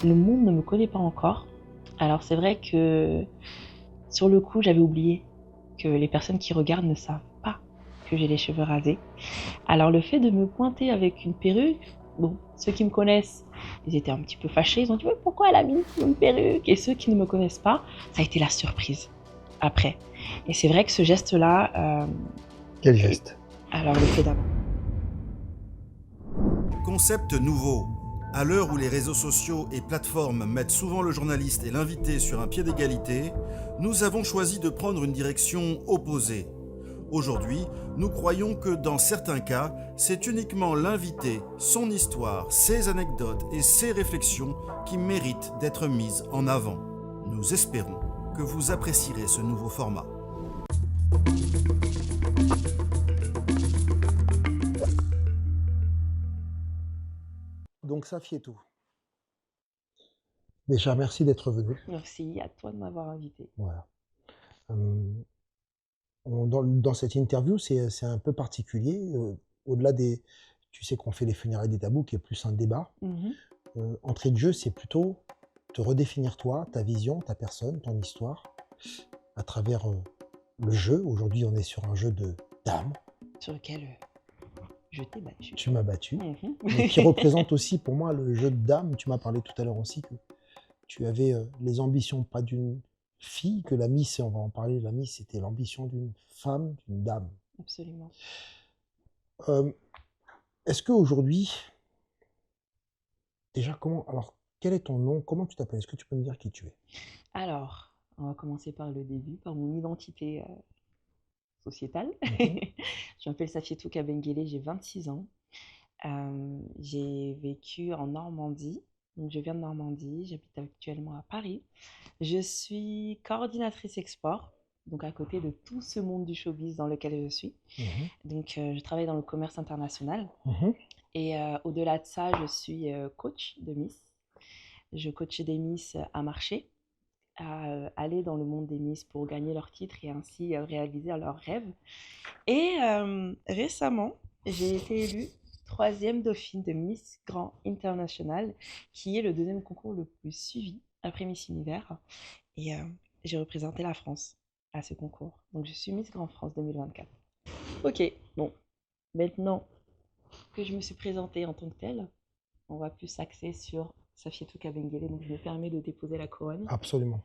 Le monde ne me connaît pas encore. Alors c'est vrai que sur le coup, j'avais oublié que les personnes qui regardent ne savent pas que j'ai les cheveux rasés. Alors le fait de me pointer avec une perruque, bon, ceux qui me connaissent, ils étaient un petit peu fâchés, ils ont dit mais pourquoi elle a mis une perruque? Et ceux qui ne me connaissent pas, ça a été la surprise après. Et c'est vrai que ce geste-là, Quel est- geste? alors le fait d'avoir Concept nouveau. À l'heure où les réseaux sociaux et plateformes mettent souvent le journaliste et l'invité sur un pied d'égalité, nous avons choisi de prendre une direction opposée. Aujourd'hui, nous croyons que dans certains cas, c'est uniquement l'invité, son histoire, ses anecdotes et ses réflexions qui méritent d'être mises en avant. Nous espérons que vous apprécierez ce nouveau format. Donc ça fiait tout. Déjà, merci d'être venu. merci à toi de m'avoir invité. Voilà. Euh, dans cette interview, c'est un peu particulier. Au-delà des... Tu sais qu'on fait les funérailles des tabous, qui est plus un débat. Mhm. Entrée de jeu, c'est plutôt te redéfinir toi, ta vision, ta personne, ton histoire, à travers le jeu. Aujourd'hui, on est sur un jeu de dames. Sur lequel je t'ai battu. Tu m'as battu. Mhm. Mais qui représente aussi pour moi le jeu de dames. Tu m'as parlé tout à l'heure aussi que tu avais les ambitions pas d'une fille, que la Miss, et on va en parler, la Miss, c'était l'ambition d'une femme, d'une dame. Absolument. Euh, Est-ce qu'aujourd'hui, déjà, alors, quel est ton nom? Comment tu t'appelles? Est-ce que tu peux me dire qui tu es? Alors, on va commencer par le début, par mon identité sociétale. Mhm, Je m'appelle Safietou Kabengele, j'ai 26 ans. J'ai vécu en Normandie, donc je viens de Normandie, j'habite actuellement à Paris. Je suis coordinatrice export, donc à côté de tout ce monde du showbiz dans lequel je suis. mhm, Donc je travaille dans le commerce international. mhm. Et au-delà de ça, je suis coach de Miss. Je coach des Miss à marcher, à aller dans le monde des Miss pour gagner leur titre et ainsi réaliser leurs rêves. Et récemment, j'ai été élue troisième dauphine de Miss Grand International, qui est le deuxième concours le plus suivi après Miss Univers. Et j'ai représenté la France à ce concours. Donc je suis Miss Grand France 2024. Ok, bon, maintenant que je me suis présentée en tant que telle, on va plus s'axer sur Safietou Kabengele, donc je me permets de déposer la couronne. Absolument.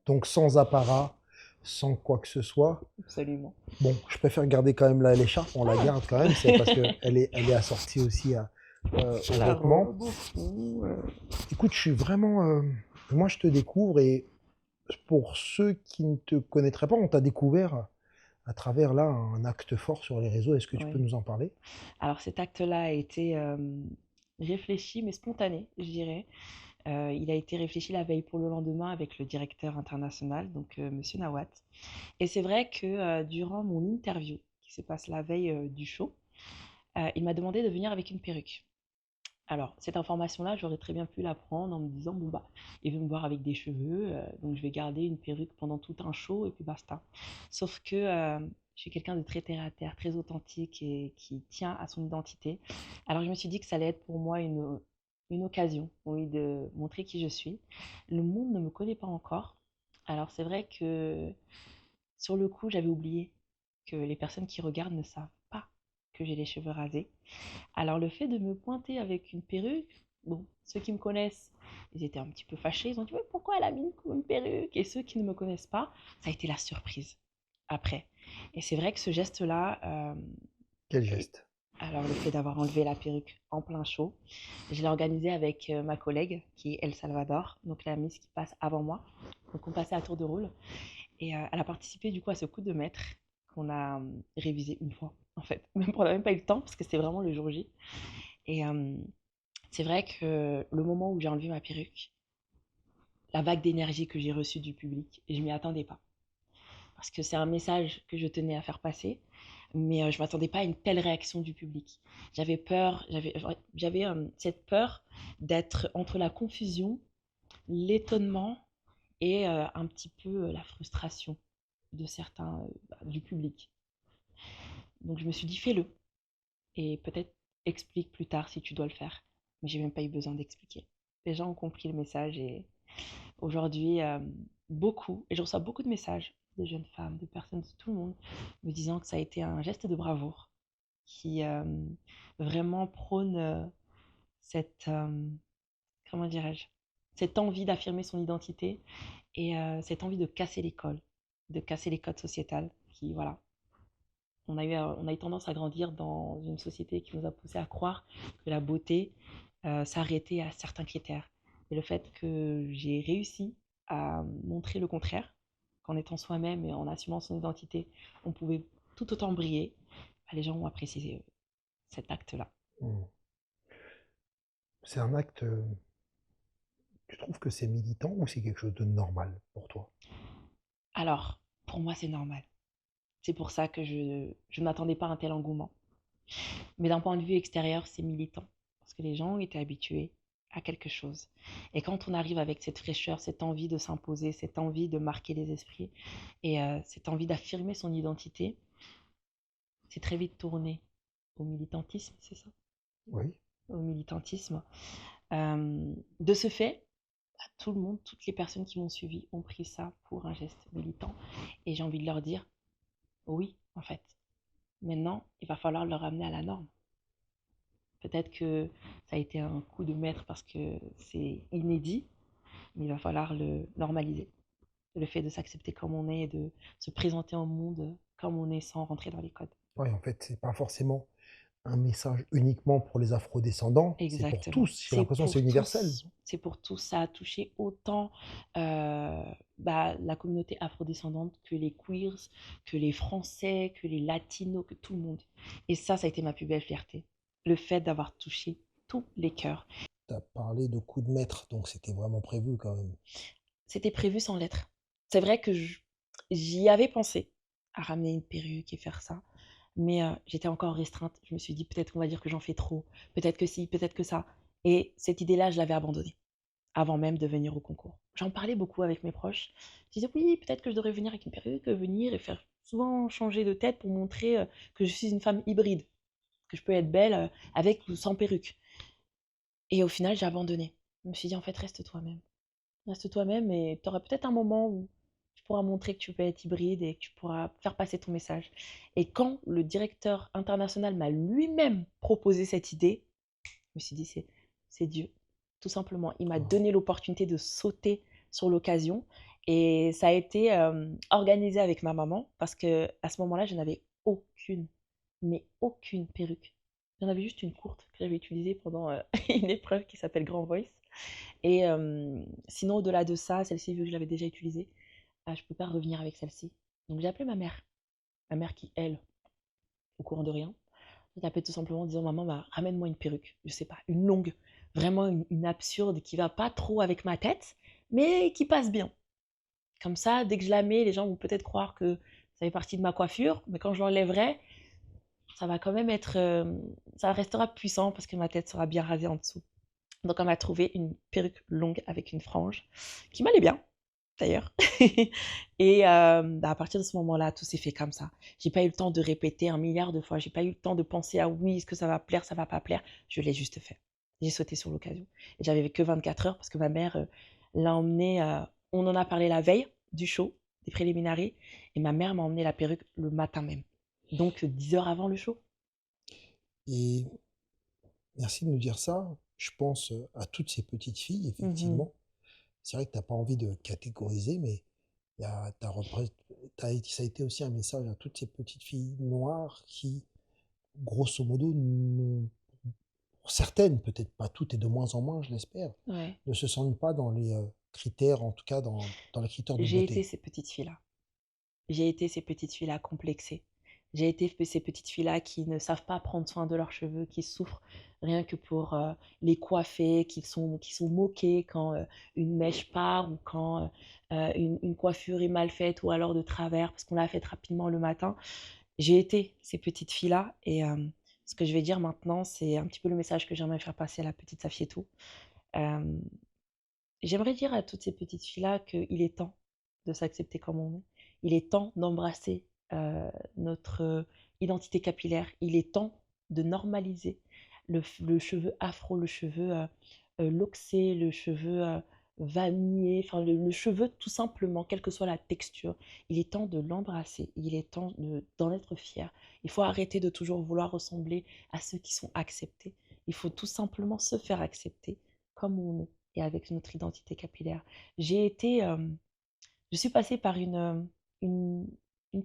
Donc sans apparat, sans quoi que ce soit. Absolument. Bon, je préfère garder quand même l'écharpe, on la garde quand même, c'est parce qu'elle est assortie aussi au La vêtement. robe au fond. Écoute, je suis vraiment... moi, je te découvre et pour ceux qui ne te connaîtraient pas, on t'a découvert à travers là un acte fort sur les réseaux. Est-ce que tu peux Oui. nous en parler? Alors cet acte-là a été réfléchi, mais spontané, je dirais. Il a été réfléchi la veille pour le lendemain avec le directeur international, donc Monsieur Nawat. Et c'est vrai que durant mon interview, qui se passe la veille du show, il m'a demandé de venir avec une perruque. Alors, cette information-là, j'aurais très bien pu la prendre en me disant, bon, bah, il veut me voir avec des cheveux, donc je vais garder une perruque pendant tout un show et puis basta. Sauf que je suis quelqu'un de très terre à terre, très authentique et qui tient à son identité. Alors, je me suis dit que ça allait être pour moi une occasion, oui, de montrer qui je suis. Le monde ne me connaît pas encore. Alors, c'est vrai que sur le coup, j'avais oublié que les personnes qui regardent ne savent pas que j'ai les cheveux rasés. Alors le fait de me pointer avec une perruque, bon, ceux qui me connaissent, ils étaient un petit peu fâchés, ils ont dit mais pourquoi elle a mis une perruque? Et ceux qui ne me connaissent pas, ça a été la surprise après. Et c'est vrai que ce geste-là, Quel est- geste? alors le fait d'avoir enlevé la perruque en plein show, je l'ai organisé avec ma collègue qui est El Salvador, donc la Miss qui passe avant moi. Donc on passait à tour de rôle. Et elle a participé du coup à ce coup de maître qu'on a révisé une fois en fait. Même on n'a même pas eu le temps parce que c'était vraiment le jour J. Et c'est vrai que le moment où j'ai enlevé ma perruque, la vague d'énergie que j'ai reçue du public, je m'y attendais pas. Parce que c'est un message que je tenais à faire passer, mais je m'attendais pas à une telle réaction du public. J'avais peur, j'avais cette peur d'être entre la confusion, l'étonnement et un petit peu la frustration de certains du public. Donc je me suis dit fais-le et peut-être explique plus tard si tu dois le faire. Mais j'ai même pas eu besoin d'expliquer. Les gens ont compris le message et aujourd'hui, beaucoup, et je reçois beaucoup de messages de jeunes femmes, de personnes, de tout le monde, me disant que ça a été un geste de bravoure qui vraiment prône cette, comment dirais-je, cette envie d'affirmer son identité et cette envie de casser les codes sociétals qui, voilà, on a eu tendance à grandir dans une société qui nous a poussé à croire que la beauté s'arrêtait à certains critères. Et le fait que j'ai réussi à montrer le contraire, qu'en étant soi-même et en assumant son identité, on pouvait tout autant briller, bah, les gens ont apprécié cet acte-là. Mmh. C'est un acte, tu trouves que c'est militant ou c'est quelque chose de normal pour toi? Alors, pour moi, c'est normal. C'est pour ça que je ne m'attendais pas à un tel engouement. Mais d'un point de vue extérieur, c'est militant. Parce que les gens ont été habitués à quelque chose. Et quand on arrive avec cette fraîcheur, cette envie de s'imposer, cette envie de marquer les esprits et cette envie d'affirmer son identité, c'est très vite tourné au militantisme, c'est ça? Oui. Au militantisme. De ce fait, bah, tout le monde, toutes les personnes qui m'ont suivi ont pris ça pour un geste militant. Et j'ai envie de leur dire, oui, en fait. Maintenant, il va falloir le ramener à la norme. Peut-être que ça a été un coup de maître parce que c'est inédit, mais il va falloir le normaliser. Le fait de s'accepter comme on est et de se présenter au monde comme on est sans rentrer dans les codes. Ouais, en fait, c'est pas forcément un message uniquement pour les afro-descendants, c'est pour Exactement. tous. J'ai l'impression que c'est universel. C'est pour tous. Ça a touché autant la communauté afrodescendante que les queers, que les Français, que les Latinos, que tout le monde. Et ça a été ma plus belle fierté. Le fait d'avoir touché tous les cœurs. Tu as parlé de coup de maître, donc c'était vraiment prévu quand même. C'était prévu sans l'être. C'est vrai que j'y avais pensé à ramener une perruque et faire ça, mais j'étais encore restreinte. Je me suis dit peut-être qu'on va dire que j'en fais trop, peut-être que si, peut-être que ça. Et cette idée-là, je l'avais abandonnée avant même de venir au concours. J'en parlais beaucoup avec mes proches. Je disais oui, peut-être que je devrais venir avec une perruque, venir et faire souvent changer de tête pour montrer que je suis une femme hybride, que je peux être belle avec ou sans perruque. Et au final, j'ai abandonné. Je me suis dit en fait, reste toi-même. Reste toi-même et tu auras peut-être un moment où tu pourras montrer que tu peux être hybride et que tu pourras faire passer ton message. Et quand le directeur international m'a lui-même proposé cette idée, je me suis dit, c'est Dieu, tout simplement. Il m'a Oh. donné l'opportunité de sauter sur l'occasion. Et ça a été organisé avec ma maman parce que à ce moment-là, je n'avais aucune, mais aucune perruque. J'en avais juste une courte que j'avais utilisée pendant une épreuve qui s'appelle Grand Voice. Et sinon, au-delà de ça, celle-ci, vu que je l'avais déjà utilisée, je ne peux pas revenir avec celle-ci. Donc j'ai appelé ma mère qui, elle, au courant de rien, j'ai appelé tout simplement en disant maman, bah, ramène-moi une perruque, je sais pas, une longue, vraiment une absurde qui va pas trop avec ma tête, mais qui passe bien. Comme ça, dès que je la mets, les gens vont peut-être croire que ça fait partie de ma coiffure, mais quand je l'enlèverai, ça va quand même être, ça restera puissant parce que ma tête sera bien rasée en dessous. Donc on m'a trouvé une perruque longue avec une frange qui m'allait bien d'ailleurs. Et à partir de ce moment-là, tout s'est fait comme ça. J'ai pas eu le temps de répéter un milliard de fois. J'ai pas eu le temps de penser à oui, est-ce que ça va plaire, ça va pas plaire. Je l'ai juste fait. J'ai sauté sur l'occasion. Et j'avais que 24 heures parce que ma mère l'a emmené. On en a parlé la veille du show, des préliminaries. Et ma mère m'a emmené la perruque le matin même. Donc 10 heures avant le show. Et merci de nous dire ça. Je pense à toutes ces petites filles, Mhm. effectivement. C'est vrai que tu n'as pas envie de catégoriser, mais il y a, ça a été aussi un message à toutes ces petites filles noires qui, grosso modo, pour certaines, peut-être pas toutes et de moins en moins, je l'espère, Ouais. ne se sentent pas dans les critères, en tout cas dans les critères de J'ai été beauté. ces petites filles-là. J'ai été ces petites filles-là complexées. J'ai été ces petites filles-là qui ne savent pas prendre soin de leurs cheveux, qui souffrent rien que pour les coiffer, qui sont moquées quand une mèche part ou quand une coiffure est mal faite ou alors de travers parce qu'on l'a faite rapidement le matin. J'ai été ces petites filles-là et ce que je vais dire maintenant, c'est un petit peu le message que j'aimerais faire passer à la petite Safietou. Euh, J'aimerais dire à toutes ces petites filles-là qu'il est temps de s'accepter comme on est. Il est temps d'embrasser notre identité capillaire. Il est temps de normaliser le cheveu afro, le cheveu loxé, le cheveu vanillé, enfin le cheveu tout simplement, quelle que soit la texture. Il est temps de l'embrasser, il est temps d'en être fier. Il faut arrêter de toujours vouloir ressembler à ceux qui sont acceptés. Il faut tout simplement se faire accepter comme on est et avec notre identité capillaire. J'ai été, je suis passée par une, une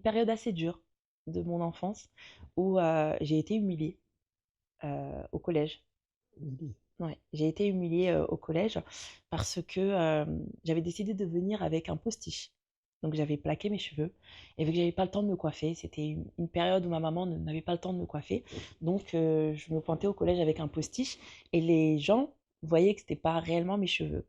période assez dure de mon enfance où j'ai été humiliée au collège. Lily. Ouais, j'ai été humiliée au collège parce que j'avais décidé de venir avec un postiche. Donc j'avais plaqué mes cheveux et vu que j'avais pas le temps de me coiffer, c'était une période où ma maman n'avait pas le temps de me coiffer. Donc je me pointais au collège avec un postiche et les gens voyaient que c'était pas réellement mes cheveux.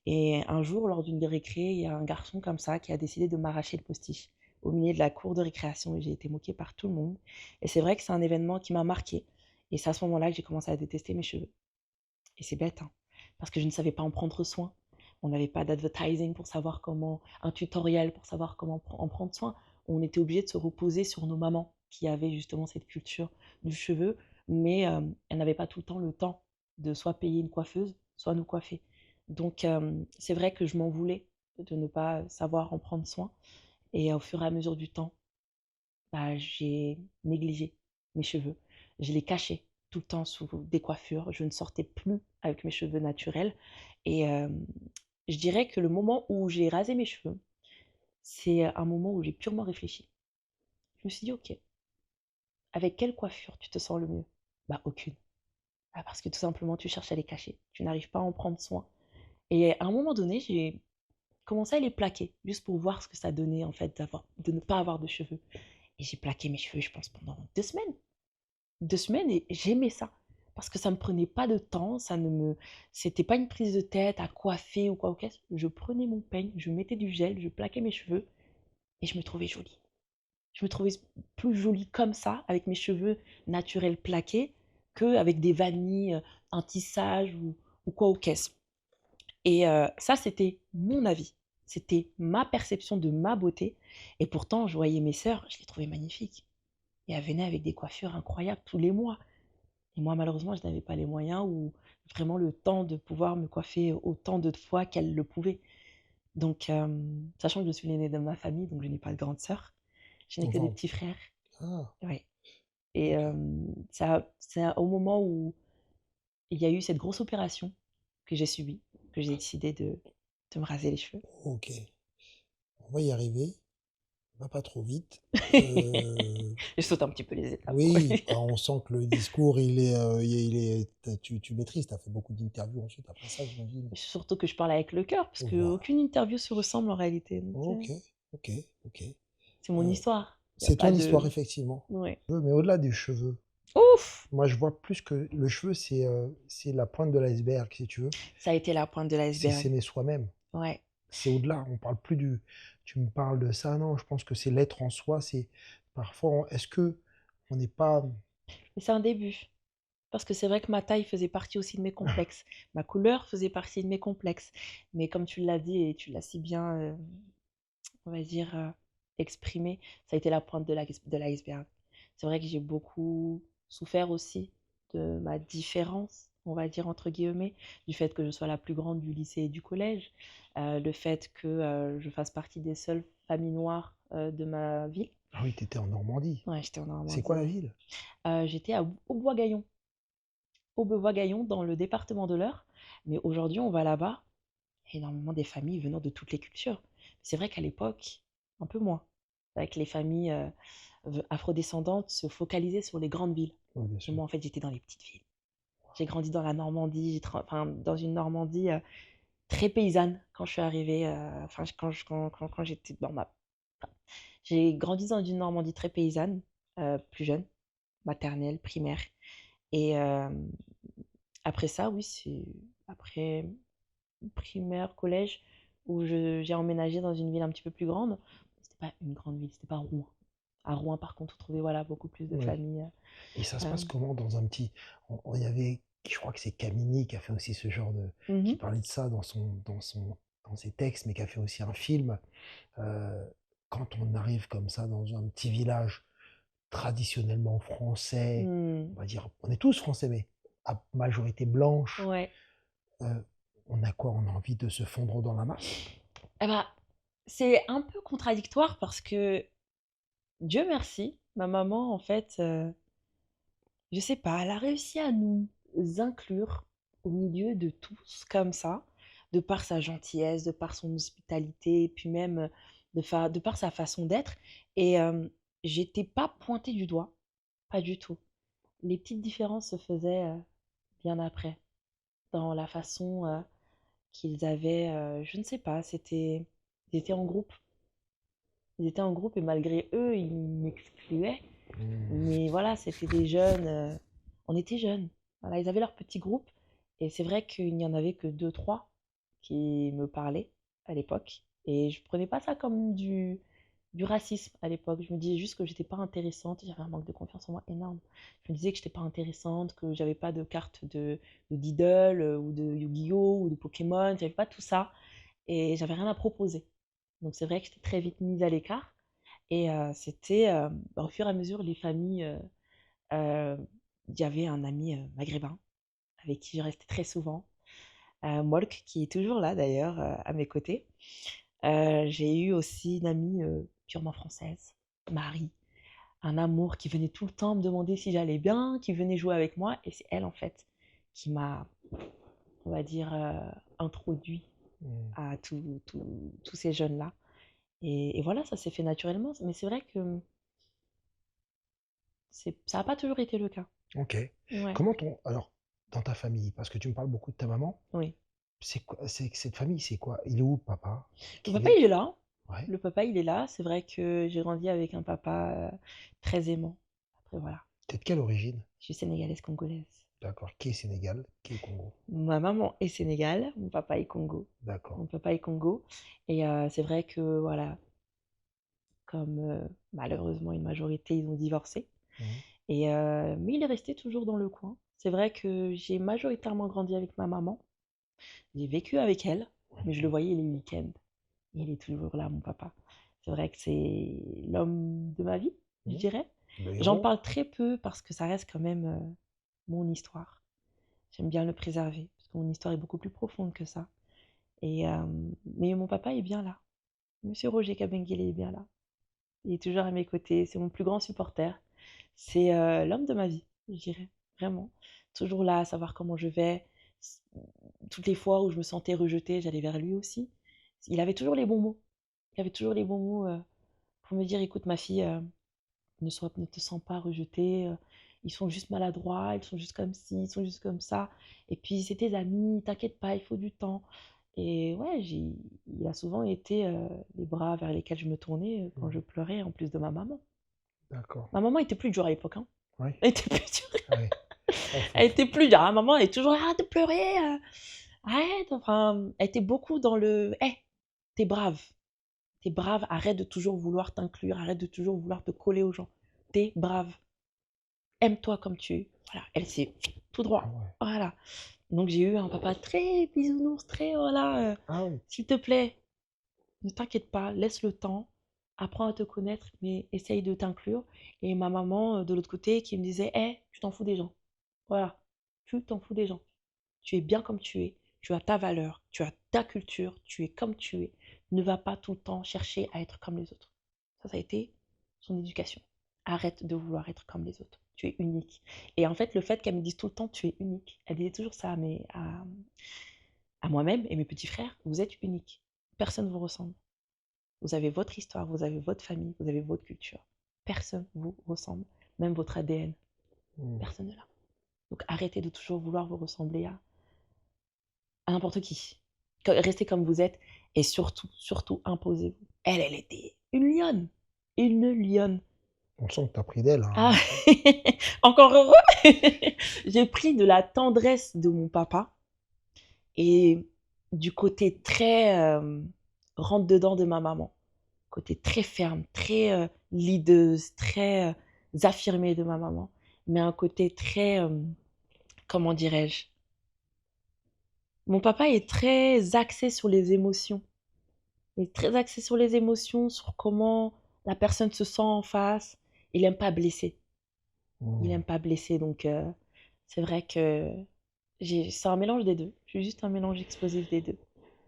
Et un jour, lors d'une récré, il y a un garçon comme ça qui a décidé de m'arracher le postiche au milieu de la cour de récréation et j'ai été moquée par tout le monde. Et c'est vrai que c'est un événement qui m'a marquée. Et c'est à ce moment-là que j'ai commencé à détester mes cheveux. Et c'est bête, hein, parce que je ne savais pas en prendre soin. On n'avait pas d'advertising pour savoir comment, un tutoriel pour savoir comment en prendre soin. On était obligé de se reposer sur nos mamans qui avaient justement cette culture du cheveu, mais elles n'avaient pas tout le temps de soit payer une coiffeuse, soit nous coiffer. Donc c'est vrai que je m'en voulais de ne pas savoir en prendre soin. Et au fur et à mesure du temps, bah, j'ai négligé mes cheveux. Je les cachais tout le temps sous des coiffures. Je ne sortais plus avec mes cheveux naturels. Et je dirais que le moment où j'ai rasé mes cheveux, c'est un moment où j'ai purement réfléchi. Je me suis dit, ok, avec quelle coiffure tu te sens le mieux? Bah, aucune. Ah, parce que tout simplement, tu cherches à les cacher. Tu n'arrives pas à en prendre soin. Et à un moment donné, j'ai commencé à les plaquer, juste pour voir ce que ça donnait, en fait, de ne pas avoir de cheveux. Et j'ai plaqué mes cheveux, je pense, pendant 2 semaines. 2 semaines et j'aimais ça. Parce que ça me prenait pas de temps, c'était pas une prise de tête à coiffer ou quoi ou qu'est-ce. Je prenais mon peigne, je mettais du gel, je plaquais mes cheveux et je me trouvais jolie. Je me trouvais plus jolie comme ça, avec mes cheveux naturels plaqués, qu'avec des vanilles, un tissage ou quoi ou qu'est-ce. Et ça, c'était mon avis. C'était ma perception de ma beauté. Et pourtant, je voyais mes sœurs, je les trouvais magnifiques. Et elles venaient avec des coiffures incroyables tous les mois. Et moi, malheureusement, je n'avais pas les moyens ou vraiment le temps de pouvoir me coiffer autant de fois qu'elle le pouvait. Donc, sachant que je suis l'aînée de ma famille, donc je n'ai pas de grande sœur, je n'ai que des Wow. petits frères. Ah, Ouais. Et ok. c'est au moment où il y a eu cette grosse opération que j'ai subie, que j'ai décidé de me raser les cheveux. Ok. On va y arriver. Va pas trop vite. Euh, Je saute un petit peu les étapes. oui, Ouais. bah, on sent que le discours, tu maîtrises. Tu as fait beaucoup d'interviews ensuite après ça, j'imagine. Surtout que je parle avec le cœur, parce Voilà. qu'aucune interview se ressemble en réalité. Donc, Ok, ok, ok. c'est mon Euh, histoire. Il n'y a c'est pas ton histoire, de... effectivement. Ouais. Mais au-delà des cheveux, Ouf! moi, je vois plus que le cheveu, c'est la pointe de l'iceberg, si tu veux. Ça a été la pointe de C'est l'iceberg. s'aimer soi-même. Ouais. C'est au-delà. On parle plus du. Tu me parles de ça, non? Je pense que c'est l'être en soi. C'est parfois, est-ce que on n'est pas. Mais c'est un début. Parce que c'est vrai que ma taille faisait partie aussi de mes complexes. Ma couleur faisait partie de mes complexes. Mais comme tu l'as dit et tu l'as si bien, on va dire, exprimé, ça a été la pointe de l'iceberg. C'est vrai que j'ai beaucoup souffert aussi de ma différence, on va dire entre guillemets, du fait que je sois la plus grande du lycée et du collège, le fait que je fasse partie des seules familles noires de ma ville. Ah oui, t'étais en Normandie. Ouais, j'étais en C'est quoi Normandie. la ville? J'étais à Aubois-Gaillon. Aubevoie-Gaillon dans le département de l'Eure. Mais aujourd'hui, on va là-bas, énormément des familles venant de toutes les cultures. C'est vrai qu'à l'époque, un peu moins. Avec les familles afrodescendantes se focalisaient sur les grandes villes. Oui, bien Et sûr. moi, en fait, j'étais dans les petites villes. J'ai grandi dans la Normandie, enfin, dans une Normandie très paysanne quand je suis arrivée, enfin, quand j'étais dans ma... enfin, j'ai grandi dans une Normandie très paysanne, plus jeune, maternelle, primaire. Et après ça, oui, c'est après primaire, collège, où j'ai emménagé dans une ville un petit peu plus grande. C'était pas une grande ville, c'était pas Rouen. À Rouen, par contre, on trouvait voilà, beaucoup plus de Oui. familles. Et ça se euh, passe comment dans un petit. Il y avait. Je crois que c'est Camini qui a fait aussi ce genre de. Qui mhm. parlait de ça dans ses textes, mais qui a fait aussi un film. Euh, Quand on arrive comme ça dans un petit village traditionnellement français, Hmm. on va dire, on est tous français, mais à majorité blanche, Ouais, euh, on a quoi? On a envie de se fondre dans la masse? Eh ben, c'est un peu contradictoire parce que, Dieu merci, ma maman, en fait, je sais pas, elle a réussi à nous inclure au milieu de tous comme ça, de par sa gentillesse, de par son hospitalité, et puis même de par sa façon d'être. Et j'étais pas pointée du doigt, pas du tout. Les petites différences se faisaient bien après, dans la façon qu'ils avaient, je ne sais pas, ils étaient en groupe. Ils étaient en groupe et malgré eux, ils m'excluaient. Hmm. Mais voilà, c'était des jeunes, on était jeunes. Voilà, ils avaient leur petit groupe et c'est vrai qu'il n'y en avait que deux, trois qui me parlaient à l'époque. Et je prenais pas ça comme du racisme à l'époque. Je me disais juste que j'étais pas intéressante. J'avais un manque de confiance en moi énorme. Je me disais que j'étais pas intéressante, que j'avais pas de carte de Diddle ou de Yu-Gi-Oh! Ou de Pokémon. J'avais pas tout ça et j'avais rien à proposer. Donc c'est vrai que j'étais très vite mise à l'écart. Et c'était au fur et à mesure, les familles. Il y avait un ami maghrébin avec qui je restais très souvent, Molk, qui est toujours là d'ailleurs à mes côtés. J'ai eu aussi une amie purement française, Marie, un amour qui venait tout le temps me demander si j'allais bien, qui venait jouer avec moi. Et c'est elle, en fait, qui m'a, on va dire, introduit Hmm. à tous ces jeunes-là. Et voilà, ça s'est fait naturellement. Mais c'est vrai que ça n'a pas toujours été le cas. Ok. Ouais, Comment ton... Alors, dans ta famille, parce que tu me parles beaucoup de ta maman, oui. c'est quoi, cette famille, c'est quoi? Il est où, papa? Le Qui papa, est... il est là. Ouais. Le papa, il est là. C'est vrai que j'ai grandi avec un papa très aimant. Après, voilà, T'es de quelle origine? je suis sénégalaise congolaise. D'accord. Qui est Sénégal? Qui est Congo? Ma maman est sénégale, mon papa est Congo. D'accord. Mon papa est Congo. Et c'est vrai que, voilà, comme malheureusement une majorité, ils ont divorcé. Hmm. Et, mais il est resté toujours dans le coin. C'est vrai que j'ai majoritairement grandi avec ma maman. J'ai vécu avec elle, mais je le voyais les week-ends. Il est toujours là, mon papa. C'est vrai que c'est l'homme de ma vie, je Hmm. dirais. Le J'en héros? parle très peu parce que ça reste quand même mon histoire. J'aime bien le préserver parce que mon histoire est beaucoup plus profonde que ça. Et, mais mon papa est bien là. Monsieur Roger Kabengele est bien là. Il est toujours à mes côtés. C'est mon plus grand supporter. C'est l'homme de ma vie, je dirais. Vraiment. Toujours là à savoir comment je vais. Toutes les fois où je me sentais rejetée, j'allais vers lui aussi. Il avait toujours les bons mots. Il avait toujours les bons mots pour me dire, écoute ma fille, ne te sens pas rejetée, ils sont juste maladroits, ils sont juste comme ci, ils sont juste comme ça. Et puis c'est tes amis, t'inquiète pas, il faut du temps. Et ouais, il a souvent été les bras vers lesquels je me tournais quand je Hmm. pleurais, en plus de ma maman. D'accord. Ma maman était plus dure à l'époque, hein. Oui. Elle était plus dure. Ouais. Elle était plus dure. Hein. Maman, elle est toujours, arrête de pleurer, arrête. Enfin, elle était beaucoup dans le, hé, t'es brave. T'es brave, arrête de toujours vouloir t'inclure, arrête de toujours vouloir te coller aux gens. T'es brave, aime-toi comme tu es. Voilà, elle c'est tout Ah droit. ouais. Voilà. Donc j'ai eu un papa très bisounours, très voilà. Ah oui. S'il te plaît, ne t'inquiète pas, laisse le temps, apprends à te connaître, mais essaye de t'inclure. Et ma maman de l'autre côté qui me disait, hé, tu t'en fous des gens. Voilà, tu t'en fous des gens. Tu es bien comme tu es, tu as ta valeur, tu as ta culture, tu es comme tu es. Ne va pas tout le temps chercher à être comme les autres. Ça a été son éducation. Arrête de vouloir être comme les autres. Tu es unique. Et en fait, le fait qu'elle me dise tout le temps, tu es unique, elle disait toujours ça à moi-même et mes petits frères, vous êtes uniques. Personne ne vous ressemble. Vous avez votre histoire, vous avez votre famille, vous avez votre culture. Personne ne vous ressemble. Même votre ADN, Hmm. personne ne l'a. Donc arrêtez de toujours vouloir vous ressembler à n'importe qui. Restez comme vous êtes et surtout, surtout, imposez-vous. Elle était une lionne. Une lionne. On sent que t'as pris d'elle, Ah, hein. encore heureux. J'ai pris de la tendresse de mon papa et du côté très rentre-dedans de ma maman. Côté très ferme, très leaduse, très affirmée de ma maman. Mais un côté très, comment dirais-je, mon papa est très axé sur les émotions. Il est très axé sur les émotions, sur comment la personne se sent en face. Il n'aime pas blesser. Il Hmm. n'aime pas blesser. Donc, c'est vrai que C'est un mélange des deux. Je suis juste un mélange explosif des deux.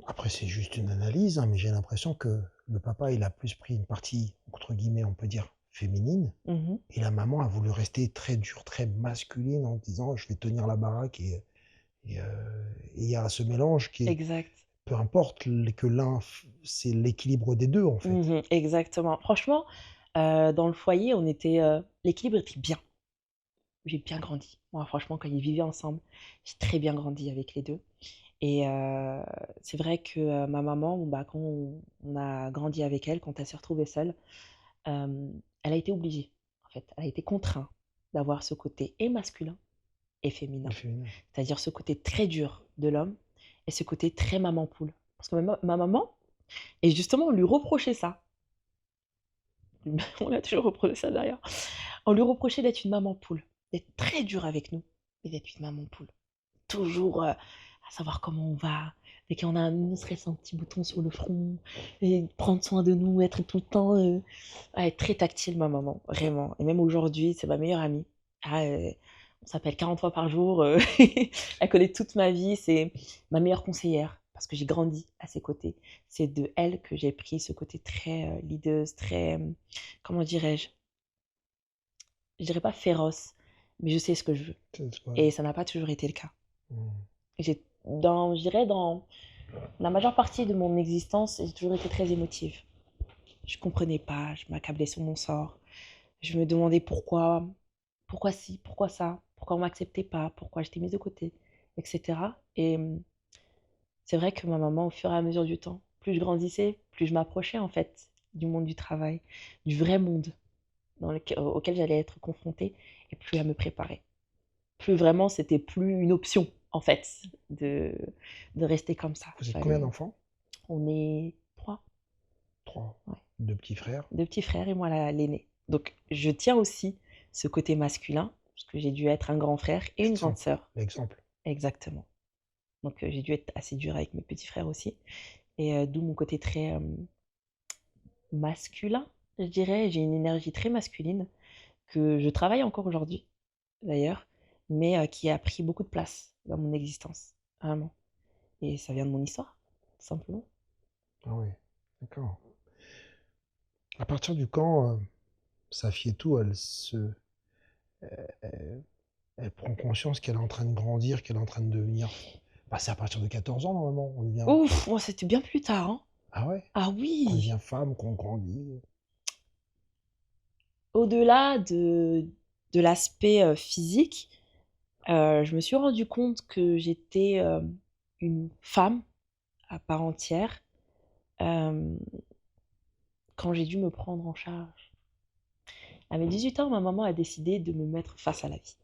Après, c'est juste une analyse, hein, mais j'ai l'impression que le papa, il a plus pris une partie, entre guillemets, on peut dire, féminine, Mhm. et la maman a voulu rester très dure, très masculine, en disant, je vais tenir la baraque, et il y a ce mélange qui est, Exact. peu importe que c'est l'équilibre des deux, en fait. Mhm, exactement. Franchement, dans le foyer, l'équilibre était bien. J'ai bien grandi. Moi, franchement, quand ils vivaient ensemble, j'ai très bien grandi avec les deux. Et c'est vrai que ma maman, bon, bah, quand on a grandi avec elle, quand elle s'est retrouvée seule, euh, elle a été obligée, en fait. Elle a été contrainte d'avoir ce côté et masculin et Le féminin. féminin. C'est-à-dire ce côté très dur de l'homme et ce côté très maman poule. Parce que ma maman, et justement, on lui reprochait ça. On l'a toujours reproché ça d'ailleurs. On lui reprochait d'être une maman poule, d'être très dure avec nous, mais d'être une maman poule. Toujours à savoir comment on va, dès qu'on a ne serait-ce un petit bouton sur le front, et prendre soin de nous, être tout le temps être très tactile, ma maman, vraiment. Et même aujourd'hui, c'est ma meilleure amie. Ah, on s'appelle 40 fois par jour, elle connaît toute ma vie, c'est ma meilleure conseillère, parce que j'ai grandi à ses côtés. C'est de elle que j'ai pris ce côté très leaduse, très, comment dirais-je, je dirais pas féroce, mais je sais ce que je veux. Et ça n'a pas toujours été le cas. Mm. Je dirais dans la majeure partie de mon existence, j'ai toujours été très émotive. Je comprenais pas, je m'accablais sur mon sort. Je me demandais pourquoi ci, pourquoi ça, pourquoi on m'acceptait pas, pourquoi j'étais mise de côté, etc. Et c'est vrai que ma maman, au fur et à mesure du temps, plus je grandissais, plus je m'approchais en fait du monde du travail, du vrai monde auquel j'allais être confrontée, et plus elle me préparait. Plus vraiment, c'était plus une option en fait de, de rester comme ça. Vous êtes combien d'enfants? On est trois, 3. ouais. 2 petits frères. 2 petits frères et moi l'aînée. Donc je tiens aussi ce côté masculin, parce que j'ai dû être un grand frère et une grande L'exemple. sœur. L'exemple. Exactement. Donc j'ai dû être assez dure avec mes petits frères aussi. Et d'où mon côté très masculin, je dirais. J'ai une énergie très masculine que je travaille encore aujourd'hui, d'ailleurs, mais qui a pris beaucoup de place dans mon existence, vraiment. Et ça vient de mon histoire, tout simplement. Ah oui, d'accord. À partir du quand sa fille et tout, elle, elle prend conscience qu'elle est en train de grandir, qu'elle est en train de devenir. Bah, c'est à partir de 14 ans, normalement. On devient. Ouf, moi c'était bien plus tard, hein. Ah ouais? Ah Qu'on oui, devient femme, qu'on grandit. au-delà de l'aspect physique, je me suis rendu compte que j'étais une femme à part entière euh, quand j'ai dû me prendre en charge. À mes 18 ans, ma maman a décidé de me mettre face à la vie,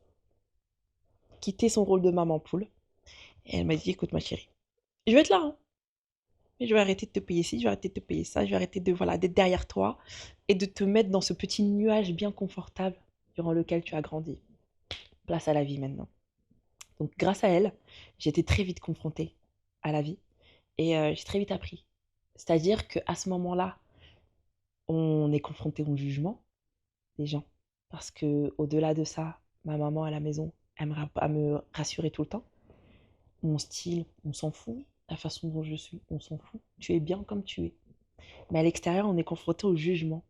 quitter son rôle de maman poule. Et elle m'a dit, écoute ma chérie, je vais être là, hein, mais je vais arrêter de te payer ci, je vais arrêter de te payer ça, je vais arrêter de voilà, d'être derrière toi et de te mettre dans ce petit nuage bien confortable durant lequel tu as grandi. Place à la vie maintenant. Donc grâce à elle, j'ai été très vite confrontée à la vie et j'ai très vite appris. C'est-à-dire qu'à ce moment-là, on est confronté au jugement des gens. Parce que au-delà de ça, ma maman à la maison, elle me rassurer tout le temps. Mon style, on s'en fout. La façon dont je suis, on s'en fout. Tu es bien comme tu es. Mais à l'extérieur, on est confronté au jugement.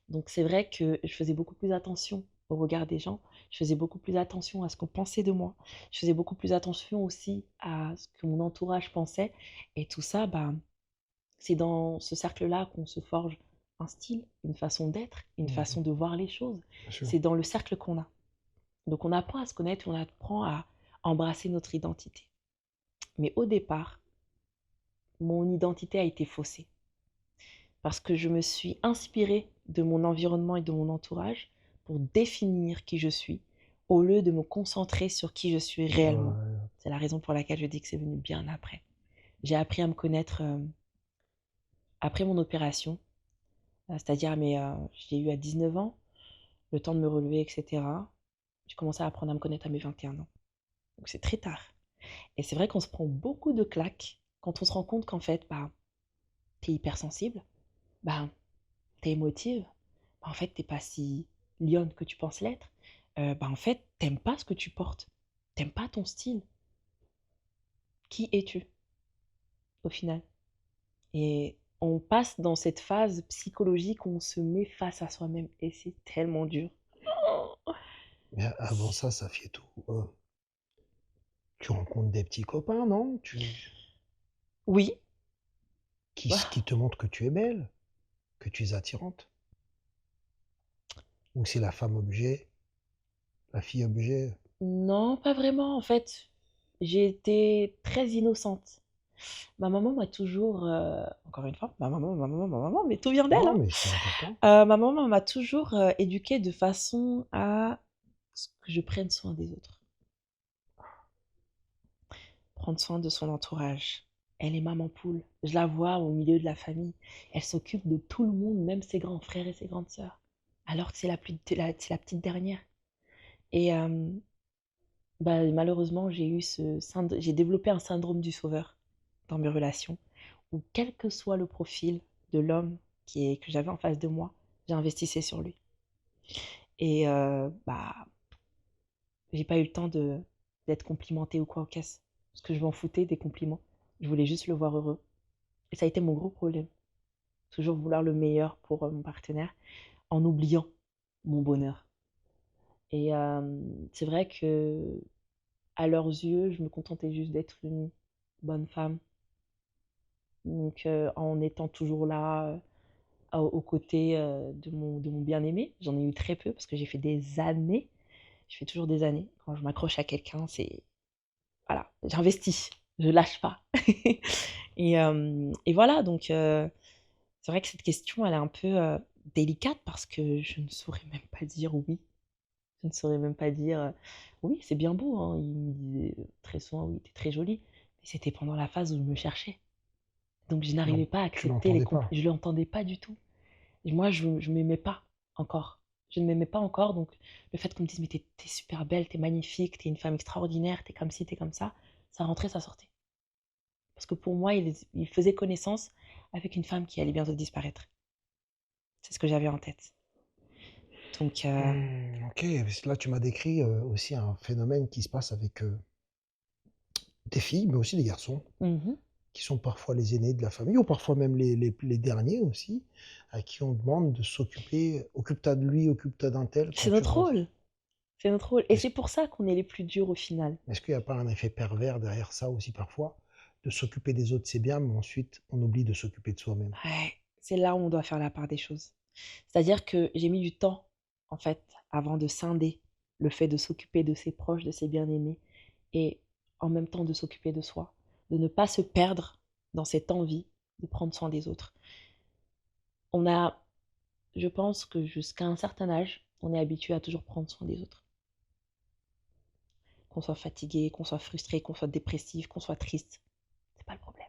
Donc c'est vrai que je faisais beaucoup plus attention au regard des gens. Je faisais beaucoup plus attention à ce qu'on pensait de moi. Je faisais beaucoup plus attention aussi à ce que mon entourage pensait. Et tout ça, bah, c'est dans ce cercle-là qu'on se forge un style, une façon d'être, une façon de voir les choses. Bien sûr. C'est dans le cercle qu'on a. Donc on apprend à se connaître, on apprend à embrasser notre identité. Mais au départ, mon identité a été faussée parce que je me suis inspirée de mon environnement et de mon entourage pour définir qui je suis au lieu de me concentrer sur qui je suis réellement. Ouais. C'est la raison pour laquelle je dis que c'est venu bien après. J'ai appris à me connaître après mon opération, c'est-à-dire j'ai eu à 19 ans, le temps de me relever, etc. J'ai commencé à apprendre à me connaître à mes 21 ans. Donc c'est très tard. Et c'est vrai qu'on se prend beaucoup de claques quand on se rend compte qu'en fait, bah, t'es hypersensible, bah, t'es émotive, bah, en fait, t'es pas si lionne que tu penses l'être. Bah, en fait, t'aimes pas ce que tu portes, t'aimes pas ton style. qui es-tu au final? Et on passe dans cette phase psychologique où on se met face à soi-même et c'est tellement dur. Mais avant ça, ça fait tout. Tu rencontres des petits copains, non? Oui, Qui te montrent que tu es belle, que tu es attirante. Ou c'est la femme objet, la fille objet. non, pas vraiment en fait. J'ai été très innocente. Ma maman m'a toujours, encore une fois, ma maman, mais tout vient d'elle, Non, hein. mais c'est important. Ma maman m'a toujours éduquée de façon à ce que je prenne soin des autres, prendre soin de son entourage. Elle est maman poule. Je la vois au milieu de la famille. Elle s'occupe de tout le monde, même ses grands frères et ses grandes sœurs, alors que c'est la petite dernière. Et bah, malheureusement, j'ai développé un syndrome du sauveur dans mes relations, où quel que soit le profil de l'homme que j'avais en face de moi, j'investissais sur lui. Et bah, j'ai pas eu le temps d'être complimentée ou quoi au caisse, parce que je m'en foutais des compliments. Je voulais juste le voir heureux. Et ça a été mon gros problème. Toujours vouloir le meilleur pour mon partenaire, en oubliant mon bonheur. Et c'est vrai que à leurs yeux, je me contentais juste d'être une bonne femme. Donc, en étant toujours là, aux côtés de mon bien-aimé, j'en ai eu très peu parce que j'ai fait des années, je fais toujours des années. Quand je m'accroche à quelqu'un, voilà, j'investis, je lâche pas. Et voilà, donc c'est vrai que cette question, elle est un peu délicate parce que je ne saurais même pas dire oui. Je ne saurais même pas dire oui, c'est bien beau, hein. Il me disait très souvent oui, t'es très jolie. Mais c'était pendant la phase où je me cherchais. Donc je n'arrivais pas à Tu accepter les l'entendais compliments. pas. Je ne l'entendais pas du tout. Et moi, je ne m'aimais pas encore. Je ne m'aimais pas encore. Donc le fait qu'on me dise, mais t'es super belle, t'es magnifique, t'es une femme extraordinaire, t'es comme ci, t'es comme ça rentrait, ça sortait. Parce que pour moi, il faisait connaissance avec une femme qui allait bientôt disparaître. C'est ce que j'avais en tête. Donc, Ok, parce que là tu m'as décrit aussi un phénomène qui se passe avec des filles, mais aussi des garçons, mhm. qui sont parfois les aînés de la famille, ou parfois même les derniers aussi, à qui on demande de s'occuper, occupe-toi de lui, occupe-toi d'un tel quand C'est tu notre rentres. rôle. C'est notre rôle. Et Est-ce, c'est pour ça qu'on est les plus durs au final. est-ce qu'il n'y a pas un effet pervers derrière ça aussi parfois? De s'occuper des autres, c'est bien, mais ensuite on oublie de s'occuper de soi-même. Ouais, c'est là où on doit faire la part des choses. C'est-à-dire que j'ai mis du temps, en fait, avant de scinder le fait de s'occuper de ses proches, de ses bien-aimés, et en même temps de s'occuper de soi, de ne pas se perdre dans cette envie de prendre soin des autres. On a, je pense que jusqu'à un certain âge, on est habitué à toujours prendre soin des autres. Qu'on soit fatigué, qu'on soit frustré, qu'on soit dépressif, qu'on soit triste, c'est pas le problème.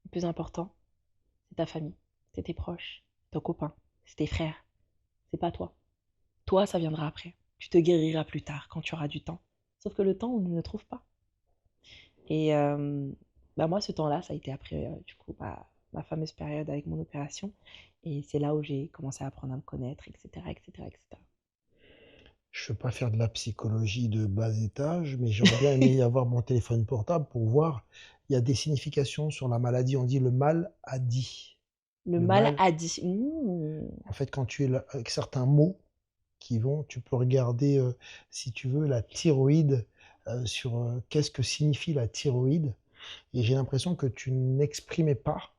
Le plus important, c'est ta famille, c'est tes proches, ton copain, c'est tes frères, c'est pas toi. Toi, ça viendra après. Tu te guériras plus tard, quand tu auras du temps. Sauf que le temps, on ne le trouve pas. Et bah moi, ce temps-là, ça a été après, du coup, ma fameuse période avec mon opération. Et c'est là où j'ai commencé à apprendre à me connaître, etc., etc., etc. Je ne veux pas faire de la psychologie de bas étage, mais j'aurais bien aimé avoir mon téléphone portable pour voir. Il y a des significations sur la maladie. On dit le mal a dit. Le Le mal mal, a dit. Mmh. en fait, quand tu es là, avec certains mots qui vont, tu peux regarder, si tu veux, la thyroïde, sur qu'est-ce que signifie la thyroïde. Et j'ai l'impression que tu n'exprimais pas,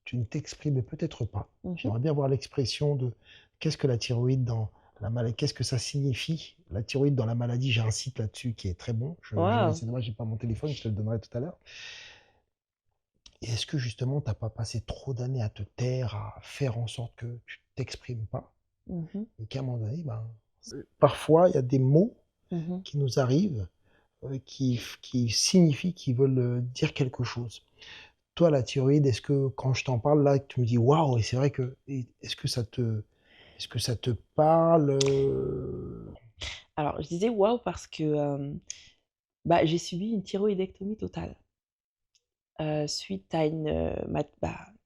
tu ne t'exprimais peut-être pas. Mhm. J'aimerais bien voir l'expression de qu'est-ce que la thyroïde dans la maladie, qu'est-ce que ça signifie, la thyroïde dans la maladie. J'ai un site là-dessus qui est très bon. Waouh. C'est dommage, j'ai pas mon téléphone, je te le donnerai tout à l'heure. Et est-ce que justement, t'as pas passé trop d'années à te taire, à faire en sorte que tu t'exprimes pas, Mhm. et qu'à un moment donné, ben, parfois, il y a des mots Mhm. qui nous arrivent, qui signifient, qui veulent dire quelque chose. Toi, la thyroïde, est-ce que quand je t'en parle là, tu me dis waouh, et c'est vrai que, est-ce que ça te parle Alors, je disais waouh parce que bah, j'ai subi une thyroïdectomie totale. Suite à une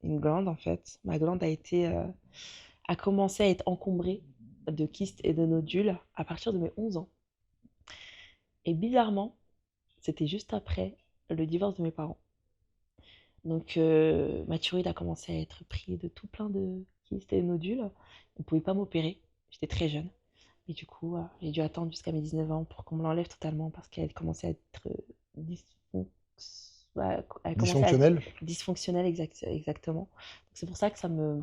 glande, en fait. Ma glande a commencé à être encombrée de kystes et de nodules à partir de mes 11 ans. Et bizarrement, c'était juste après le divorce de mes parents. Donc, ma thyroïde a commencé à être prise de tout plein de kystes et de nodules. On ne pouvait pas m'opérer. J'étais très jeune. Et du coup, j'ai dû attendre jusqu'à mes 19 ans pour qu'on me l'enlève totalement parce qu'elle commençait à être elle commençait à être Dysfonctionnel? dysfonctionnelle exactement. Donc, c'est pour ça que ça me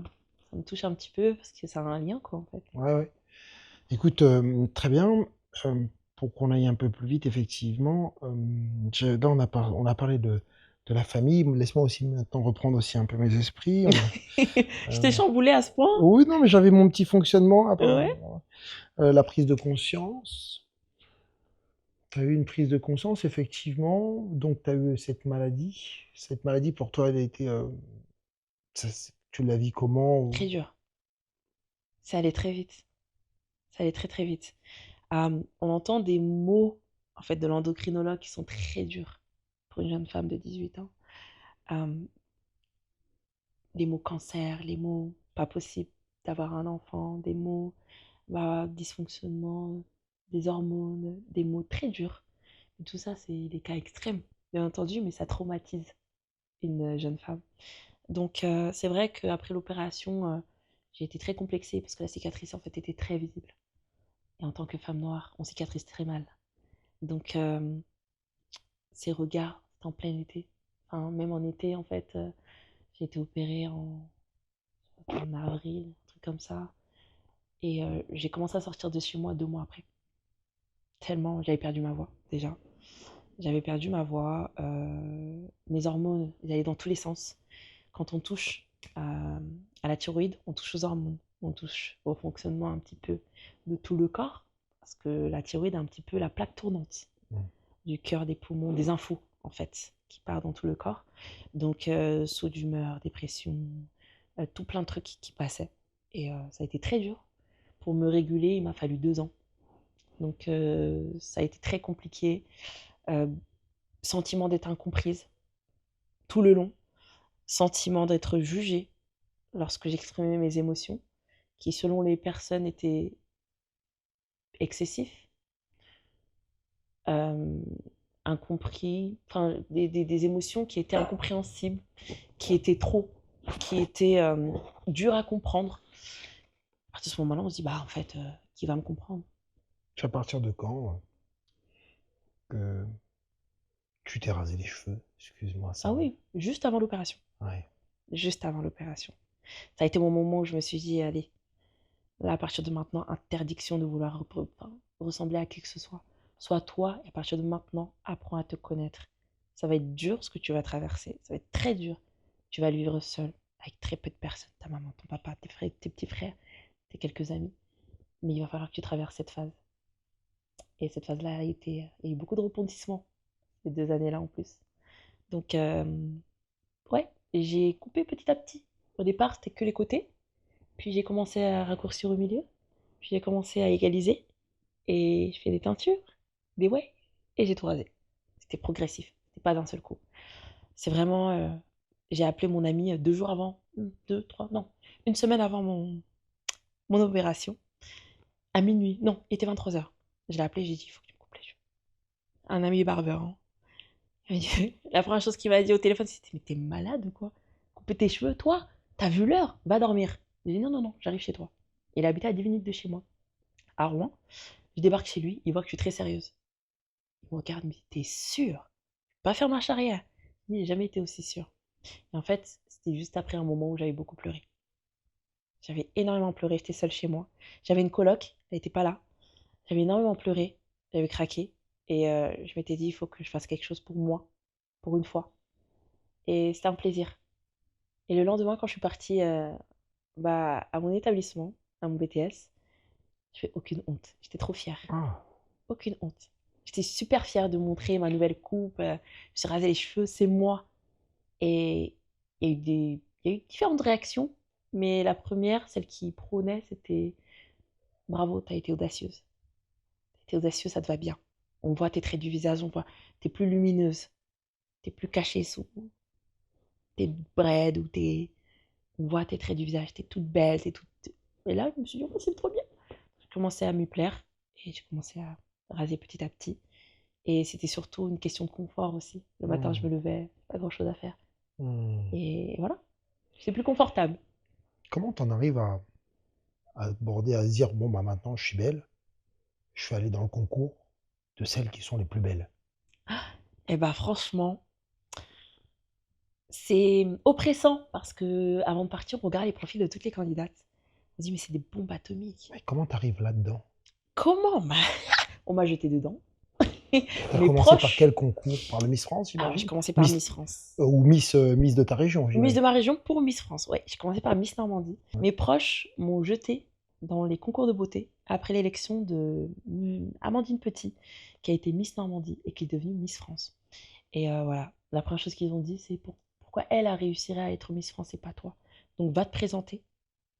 touche un petit peu parce que ça a un lien, quoi, en fait. Ouais, ouais. Écoute, très bien. Euh, pour qu'on aille un peu plus vite, effectivement, là, on a parlé de la famille. Laisse-moi aussi maintenant reprendre aussi un peu mes esprits. Je t'ai Euh, chamboulé à ce point? oui, non, mais j'avais mon petit fonctionnement. Ouais. La prise de conscience. Tu as eu une prise de conscience, effectivement. Donc, tu as eu cette maladie. Cette maladie, pour toi, elle a été. Tu la vis comment? Très dur. Ça allait très vite. Ça allait très très vite. On entend des mots en fait de l'endocrinologue qui sont très durs pour une jeune femme de 18 ans. Euh, les mots cancer, les mots pas possible d'avoir un enfant, des mots dysfonctionnement, des hormones, des mots très durs. Et tout ça, c'est des cas extrêmes, bien entendu, mais ça traumatise une jeune femme. Donc c'est vrai qu'après l'opération, j'ai été très complexée parce que la cicatrice en fait était très visible. Et en tant que femme noire, on cicatrise très mal. Donc ces regards, c'était en plein été. Enfin, même en été, en fait, j'ai été opérée en avril, un truc comme ça. Et j'ai commencé à sortir de chez moi 2 mois après. Tellement j'avais perdu ma voix, déjà. J'avais perdu ma voix. Mes hormones, ils allaient dans tous les sens. Quand on touche à la thyroïde, on touche aux hormones. On touche au fonctionnement un petit peu de tout le corps. Parce que la thyroïde a un petit peu la plaque tournante du cœur, des poumons, des infos, en fait, qui partent dans tout le corps. Donc, saut d'humeur, dépression, tout plein de trucs qui passaient. Et ça a été très dur. Pour me réguler, il m'a fallu 2 ans. Donc, ça a été très compliqué. Euh, Sentiment d'être incomprise tout le long. Sentiment d'être jugée lorsque j'exprimais mes émotions, qui, selon les personnes, étaient excessifs. Euh, Incompris, enfin des émotions qui étaient incompréhensibles, qui étaient trop, qui étaient dures à comprendre. À partir de ce moment-là, on se dit, bah en fait, qui va me comprendre? C'est à partir de quand que tu t'es rasé les cheveux? Excuse-moi, Ah ça. oui, juste avant l'opération. Ouais. Juste avant l'opération. Ça a été mon moment où je me suis dit, allez, là, à partir de maintenant, interdiction de vouloir ressembler à qui que ce soit. Sois toi, et à partir de maintenant, apprends à te connaître. Ça va être dur ce que tu vas traverser. Ça va être très dur. Tu vas le vivre seul, avec très peu de personnes. Ta maman, ton papa, tes frères, tes petits frères, tes quelques amis. Mais il va falloir que tu traverses cette phase. Et cette phase-là il y a eu beaucoup de rebondissements ces 2 années-là en plus. Donc, ouais, j'ai coupé petit à petit. Au départ, c'était que les côtés. Puis j'ai commencé à raccourcir au milieu. Puis j'ai commencé à égaliser. Et je fais des teintures, des waves. Et j'ai tout rasé. C'était progressif. C'était pas d'un seul coup. C'est vraiment. J'ai appelé mon ami 2 jours avant. 2, 3, non. Une semaine avant mon opération. À minuit. Non, il était 23h. Je l'ai appelé, j'ai dit, il faut que tu me coupes les cheveux. Un ami barbeur. Hein. La première chose qu'il m'a dit au téléphone, c'était, mais t'es malade ou quoi? Couper tes cheveux, toi? T'as vu l'heure? Va dormir. J'ai dit, non, non, non, j'arrive chez toi. Il habitait à 10 minutes de chez moi, à Rouen. Je débarque chez lui, il voit que je suis très sérieuse. Il me regarde, il me dit, t'es sûre? Pas faire marche arrière. Je dis, j'ai jamais été aussi sûre. Et en fait, c'était juste après un moment où j'avais beaucoup pleuré. J'avais énormément pleuré, j'étais seule chez moi. J'avais une coloc, elle n'était pas là. J'avais énormément pleuré, j'avais craqué. Et je m'étais dit, il faut que je fasse quelque chose pour moi, pour une fois. Et c'était un plaisir. Et le lendemain, quand je suis partie à mon établissement, à mon BTS, je fais aucune honte. J'étais trop fière. Ah, Aucune honte. J'étais super fière de montrer ma nouvelle coupe. Je me suis rasé les cheveux, c'est moi. Et il y a eu différentes réactions. Mais la première, celle qui prônait, c'était bravo, t'as été audacieuse. T'as été audacieuse, ça te va bien. On voit tes traits du visage, on voit, t'es plus lumineuse. T'es plus cachée sous tes braids ou tes. On voit tes traits du visage, t'es toute belle, t'es toute. Et là, je me suis dit, oh, c'est trop bien. J'ai commencé à m'y plaire et j'ai commencé à raser petit à petit. Et c'était surtout une question de confort aussi. Le matin, je me levais, pas grand-chose à faire. Hmm. Et voilà, c'est plus confortable. Comment t'en arrives à aborder, à se dire, bon, bah maintenant, je suis belle, je vais aller dans le concours de celles qui sont les plus belles. Et bah franchement, c'est oppressant parce que avant de partir, on regarde les profils de toutes les candidates. On se dit, mais c'est des bombes atomiques. Mais comment t'arrives là-dedans? Comment? On m'a jeté dedans. T'as Mes commencé par proches. quel concours? Par le Miss France, Alors, j'ai j'imagine? commencé par Miss, Miss France. ou Miss de ta région, Miss de j'imagine. ma région pour Miss France. Ouais, j'ai commencé par Miss Normandie. Ouais. Mes proches m'ont jeté dans les concours de beauté après l'élection de Amandine Petit, qui a été Miss Normandie et qui est devenue Miss France. Et voilà, la première chose qu'ils ont dit, c'est pourquoi elle a réussi à être Miss France et pas toi. Donc va te présenter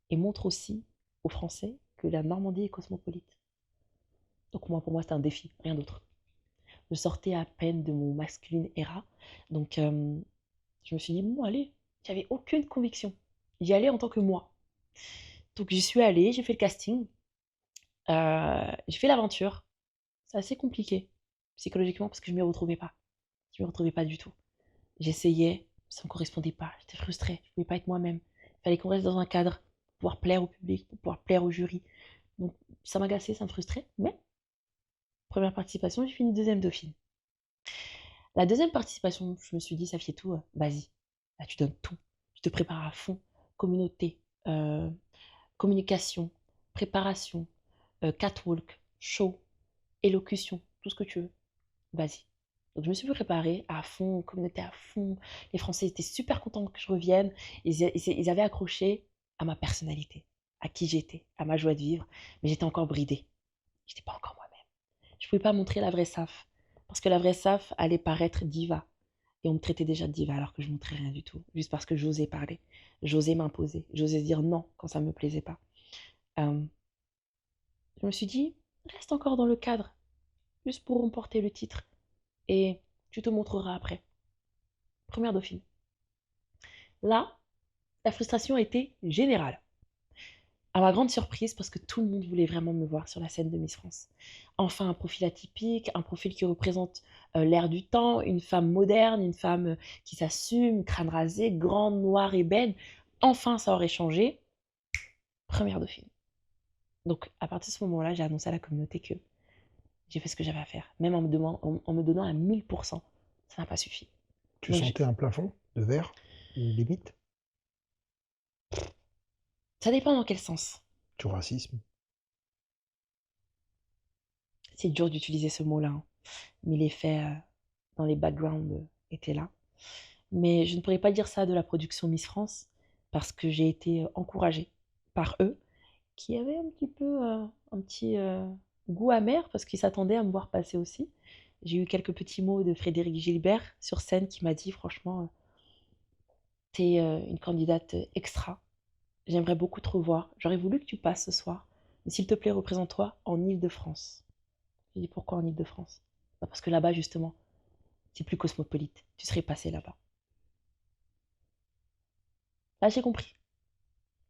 et montre aussi aux Français que la Normandie est cosmopolite. Donc moi, pour moi, c'était un défi, rien d'autre. Je sortais à peine de mon masculine era, donc je me suis dit, bon, allez, j'avais aucune conviction. J'y allais en tant que moi. Donc j'y suis allée, j'ai fait le casting, j'ai fait l'aventure. C'est assez compliqué, psychologiquement, parce que je ne m'y retrouvais pas. Je ne m'y retrouvais pas du tout. J'essayais, ça ne me correspondait pas. J'étais frustrée, je ne pouvais pas être moi-même. Il fallait qu'on reste dans un cadre pour pouvoir plaire au public, pour pouvoir plaire au jury. Donc ça m'agaçait, ça me frustrait. Mais, première participation, j'ai fini deuxième dauphine. La deuxième participation, je me suis dit, ça fait tout, vas-y. Là, tu donnes tout. Tu te prépares à fond. Communauté, communication, préparation, catwalk, show, élocution, tout ce que tu veux. Vas-y. Donc je me suis préparée à fond, communauté à fond. Les Français étaient super contents que je revienne. Ils avaient accroché à ma personnalité, à qui j'étais, à ma joie de vivre. Mais j'étais encore bridée. J'étais pas encore moi-même. Je pouvais pas montrer la vraie Saf. Parce que la vraie Saf allait paraître diva. Et on me traitait déjà de diva alors que je ne montrais rien du tout. Juste parce que j'osais parler. J'osais m'imposer. J'osais dire non quand ça ne me plaisait pas. Euh, je me suis dit, reste encore dans le cadre. Juste pour remporter le titre. Et tu te montreras après. Première dauphine. Là, la frustration était générale. À ma grande surprise, parce que tout le monde voulait vraiment me voir sur la scène de Miss France. Enfin, un profil atypique, un profil qui représente l'air du temps, une femme moderne, une femme qui s'assume, crâne rasé, grande, noire et belle. Enfin, ça aurait changé. Première dauphine. Donc, à partir de ce moment-là, j'ai annoncé à la communauté que j'ai fait ce que j'avais à faire, même en me donnant à 1000%. Ça n'a pas suffi. Tu Donc, sentais un plafond de verre, une limite, ça dépend dans quel sens. du racisme? C'est dur d'utiliser ce mot-là, hein. Mais les faits dans les backgrounds étaient là. Mais je ne pourrais pas dire ça de la production Miss France parce que j'ai été encouragée par eux qui avaient un petit goût amer parce qu'ils s'attendaient à me voir passer aussi. J'ai eu quelques petits mots de Frédéric Gilbert sur scène qui m'a dit franchement, t'es une candidate extra. J'aimerais beaucoup te revoir. J'aurais voulu que tu passes ce soir. Mais s'il te plaît, représente-toi en Île-de-France. J'ai dit pourquoi en Île-de-France? Bah parce que là-bas, justement, c'est plus cosmopolite. Tu serais passé là-bas. Là, j'ai compris.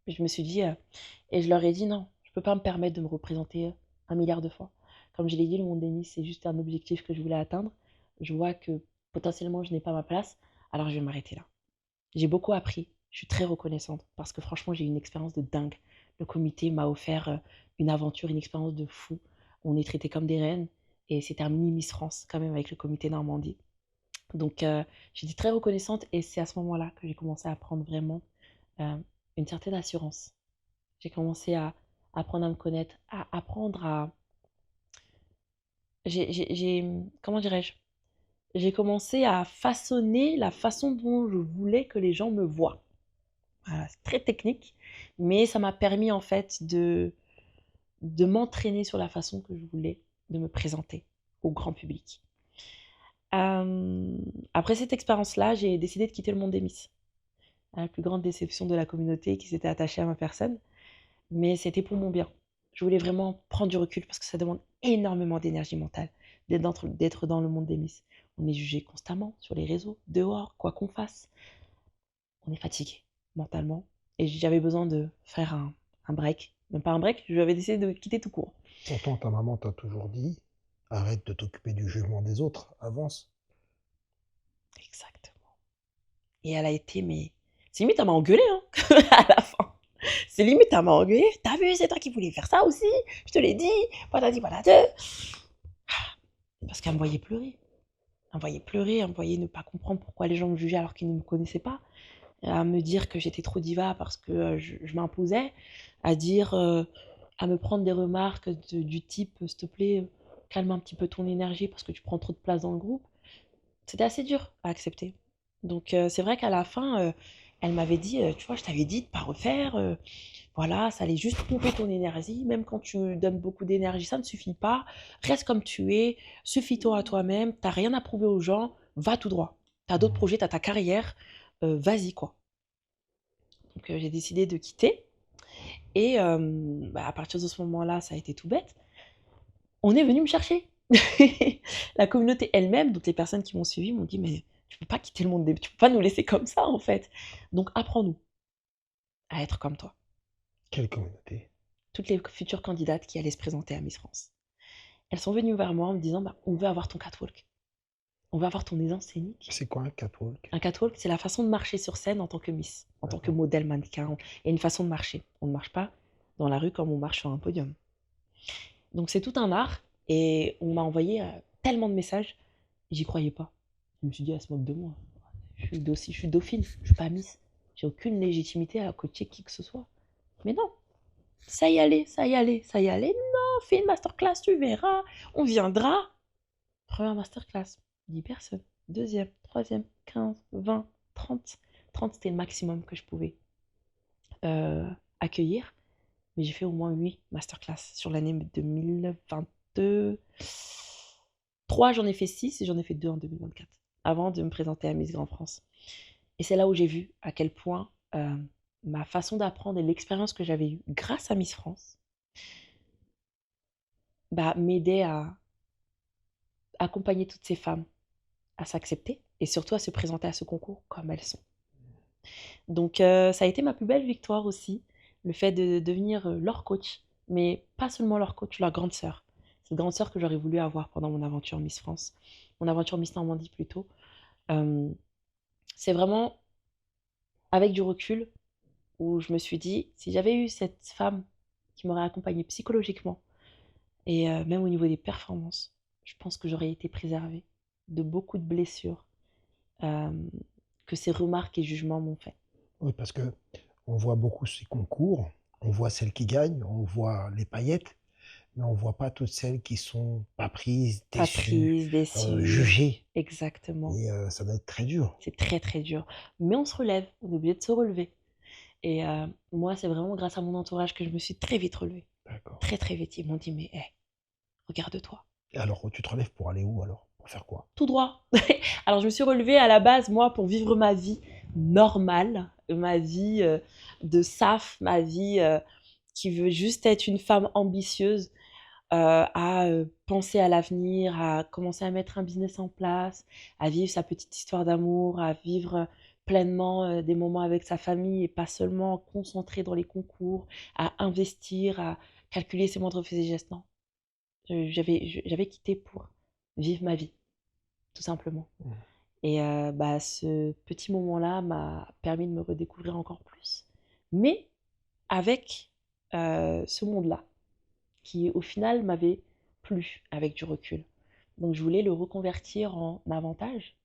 Je me suis dit, et je leur ai dit non, je ne peux pas me permettre de me représenter 1 milliard de fois. Comme je l'ai dit, le monde des Miss, c'est juste un objectif que je voulais atteindre. Je vois que potentiellement, je n'ai pas ma place, alors je vais m'arrêter là. J'ai beaucoup appris. Je suis très reconnaissante parce que franchement, j'ai eu une expérience de dingue. Le comité m'a offert une aventure, une expérience de fou. On est traités comme des reines et c'était un mini Miss France quand même avec le comité Normandie. Donc, j'étais très reconnaissante et c'est à ce moment-là que j'ai commencé à prendre vraiment euh, une certaine assurance. J'ai commencé à apprendre à me connaître, à apprendre à... comment dirais-je? J'ai commencé à façonner la façon dont je voulais que les gens me voient. Voilà, c'est très technique, mais ça m'a permis en fait de m'entraîner sur la façon que je voulais de me présenter au grand public. Euh, Après cette expérience-là, j'ai décidé de quitter le monde des Miss. La plus grande déception de la communauté qui s'était attachée à ma personne, mais c'était pour mon bien. Je voulais vraiment prendre du recul parce que ça demande énormément d'énergie mentale d'être dans le monde des Miss. On est jugé constamment sur les réseaux, dehors, quoi qu'on fasse. On est fatigué mentalement. Et j'avais besoin de faire un break. Même pas un break, j'avais décidé de quitter tout court. Pourtant, ta maman t'a toujours dit, Arrête de t'occuper du jugement des autres, avance. Exactement. Et elle a été, mais c'est limite, elle m'a engueulée, hein, à la fin. C'est limite, elle m'a engueulée. T'as vu, c'est toi qui voulais faire ça aussi. Je te l'ai dit. Patati patata. Parce qu'elle me voyait pleurer. Elle me voyait pleurer, elle me voyait ne pas comprendre pourquoi les gens me jugeaient alors qu'ils ne me connaissaient pas. À me dire que j'étais trop diva parce que je m'imposais. À dire, à me prendre des remarques du type, s'il te plaît, calme un petit peu ton énergie parce que tu prends trop de place dans le groupe. C'était assez dur à accepter. Donc c'est vrai qu'à la fin, elle m'avait dit, tu vois, je t'avais dit de ne pas refaire. Voilà, ça allait juste pomper ton énergie. Même quand tu donnes beaucoup d'énergie, ça ne suffit pas. Reste comme tu es, suffis-toi à toi-même. T'as rien à prouver aux gens, va tout droit. T'as d'autres projets, t'as ta carrière, vas-y quoi. Donc j'ai décidé de quitter. Et à partir de ce moment-là, ça a été tout bête. On est venu me chercher. La communauté elle-même, donc les personnes qui m'ont suivi m'ont dit mais tu peux pas quitter le monde des... tu peux pas nous laisser comme ça en fait. Donc apprends-nous à être comme toi. Quelle communauté? Toutes les futures candidates qui allaient se présenter à Miss France. Elles sont venues vers moi en me disant bah, on veut avoir ton catwalk. On veut avoir ton aisance scénique. C'est quoi un catwalk? Un catwalk, c'est la façon de marcher sur scène en tant que Miss, en tant que modèle mannequin. Il y a une façon de marcher. On ne marche pas dans la rue comme on marche sur un podium. Donc c'est tout un art et on m'a envoyé tellement de messages, j'y croyais pas. Je me suis dit, elle se moque de moi. Je suis dauphine, je suis pas Miss. J'ai aucune légitimité à coacher qui que ce soit. Mais non, ça y allait, ça y allait, ça y allait. Non, fais une masterclass, tu verras, on viendra. Première masterclass, 10 personnes. Deuxième, troisième, 15, 20, 30. 30, c'était le maximum que je pouvais accueillir. Mais j'ai fait au moins 8 masterclass sur l'année 2022. 3, j'en ai fait 6 et j'en ai fait 2 en 2024, avant de me présenter à Miss Grand France. Et c'est là où j'ai vu à quel point ma façon d'apprendre et l'expérience que j'avais eue grâce à Miss France m'aidait à accompagner toutes ces femmes à s'accepter et surtout à se présenter à ce concours comme elles sont. Donc ça a été ma plus belle victoire aussi, le fait de devenir leur coach, mais pas seulement leur coach, leur grande sœur. Cette grande sœur que j'aurais voulu avoir pendant mon aventure Miss France, mon aventure Miss Normandie plutôt. C'est vraiment avec du recul où je me suis dit, si j'avais eu cette femme qui m'aurait accompagnée psychologiquement et même au niveau des performances, je pense que j'aurais été préservée de beaucoup de blessures que ces remarques et jugements m'ont fait. Oui, parce que on voit beaucoup ces concours, on voit celles qui gagnent, on voit les paillettes, mais on voit pas toutes celles qui sont pas prises, Pas déçues, prise, déçue. jugées. Exactement. Et ça doit être très dur. C'est très très dur. Mais on se relève, on est obligé de se relever. Et moi, c'est vraiment grâce à mon entourage que je me suis très vite relevée. D'accord. Très très vite. Ils m'ont dit, mais regarde-toi. Et alors, tu te relèves pour aller où alors? Pour faire quoi? Tout droit. Alors, je me suis relevée à la base, moi, pour vivre ma vie normale, ma vie de SAF, ma vie qui veut juste être une femme ambitieuse, à penser à l'avenir, à commencer à mettre un business en place, à vivre sa petite histoire d'amour, à vivre pleinement des moments avec sa famille et pas seulement concentré dans les concours, à investir, à calculer ses moindres faits et gestes. Non, j'avais quitté pour vivre ma vie, tout simplement. Et ce petit moment-là m'a permis de me redécouvrir encore plus. Mais avec ce monde-là, qui au final m'avait plu avec du recul. Donc je voulais le reconvertir en avantage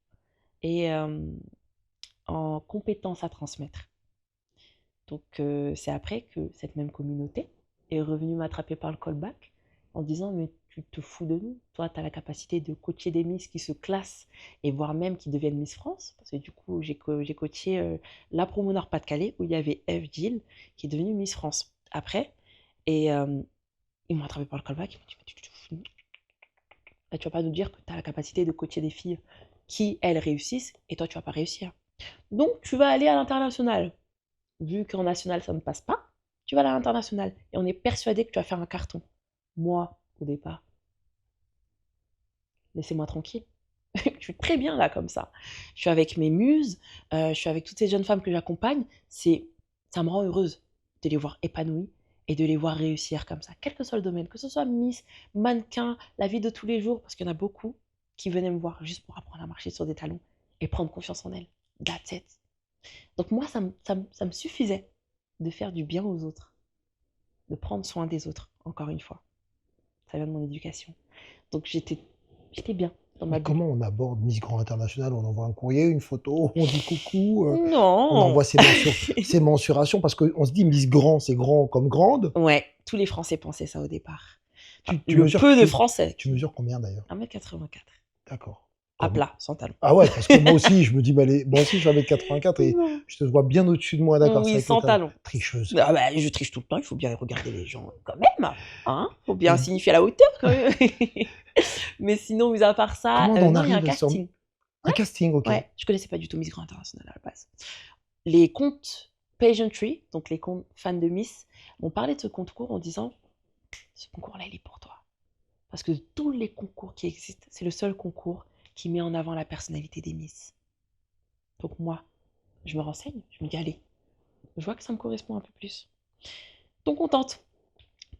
et en compétences à transmettre. Donc c'est après que cette même communauté est revenue m'attraper par le callback en disant mais tu te fous de nous, toi tu as la capacité de coacher des Miss qui se classent et voire même qui deviennent Miss France, parce que du coup j'ai coaché la promo Nord-Pas-de-Calais où il y avait Eve Gill qui est devenue Miss France après et ils m'ont attrapé par le callback, ils m'ont dit, mais tu te fous. Là, tu vas pas nous dire que tu as la capacité de coacher des filles qui, elles, réussissent, et toi, tu vas pas réussir. Donc, tu vas aller à l'international. Vu qu'en national, ça ne passe pas, tu vas aller à l'international. Et on est persuadé que tu vas faire un carton. Moi, au départ, laissez-moi tranquille. Je suis très bien là, comme ça. Je suis avec mes muses, je suis avec toutes ces jeunes femmes que j'accompagne. Ça me rend heureuse de les voir épanouies et de les voir réussir comme ça, quel que soit le domaine, que ce soit Miss, mannequin, la vie de tous les jours, parce qu'il y en a beaucoup qui venaient me voir juste pour apprendre à marcher sur des talons et prendre confiance en elles. That's it. Donc moi, ça me suffisait de faire du bien aux autres, de prendre soin des autres, encore une fois. Ça vient de mon éducation. Donc j'étais bien dans ma Mais bulle. comment on aborde Miss Grand International? On envoie un courrier, une photo, on dit coucou, on Non. envoie ses mensurations, parce qu'on se dit Miss Grand, c'est grand comme grande. Ouais, tous les Français pensaient ça au départ. Tu Le mesures, peu de Français. tu mesures combien d'ailleurs? 1m84. D'accord. À Comme- plat, sans talons. Ah ouais, parce que moi aussi, je me dis, bah, moi aussi, je suis 1m84 et Non. je te vois bien au-dessus de moi, d'accord, c'est Oui, avec les sans talons. talons. Tricheuse. Ah bah, je triche tout le temps, il faut bien regarder les gens quand même. Hein, faut bien Et signifier la hauteur quand même. Mais sinon, mis à part ça, comment on non, il y a un arrive sur casting. un casting, ok. Ouais, je connaissais pas du tout Miss Grand International à la base. Les comptes pageantry, donc les comptes fans de Miss, m'ont parlé de ce concours en disant ce concours-là, il est pour toi. Parce que tous les concours qui existent, c'est le seul concours qui met en avant la personnalité des Miss. Donc moi, je me renseigne, je me dis allez, je vois que ça me correspond un peu plus. Donc on tente.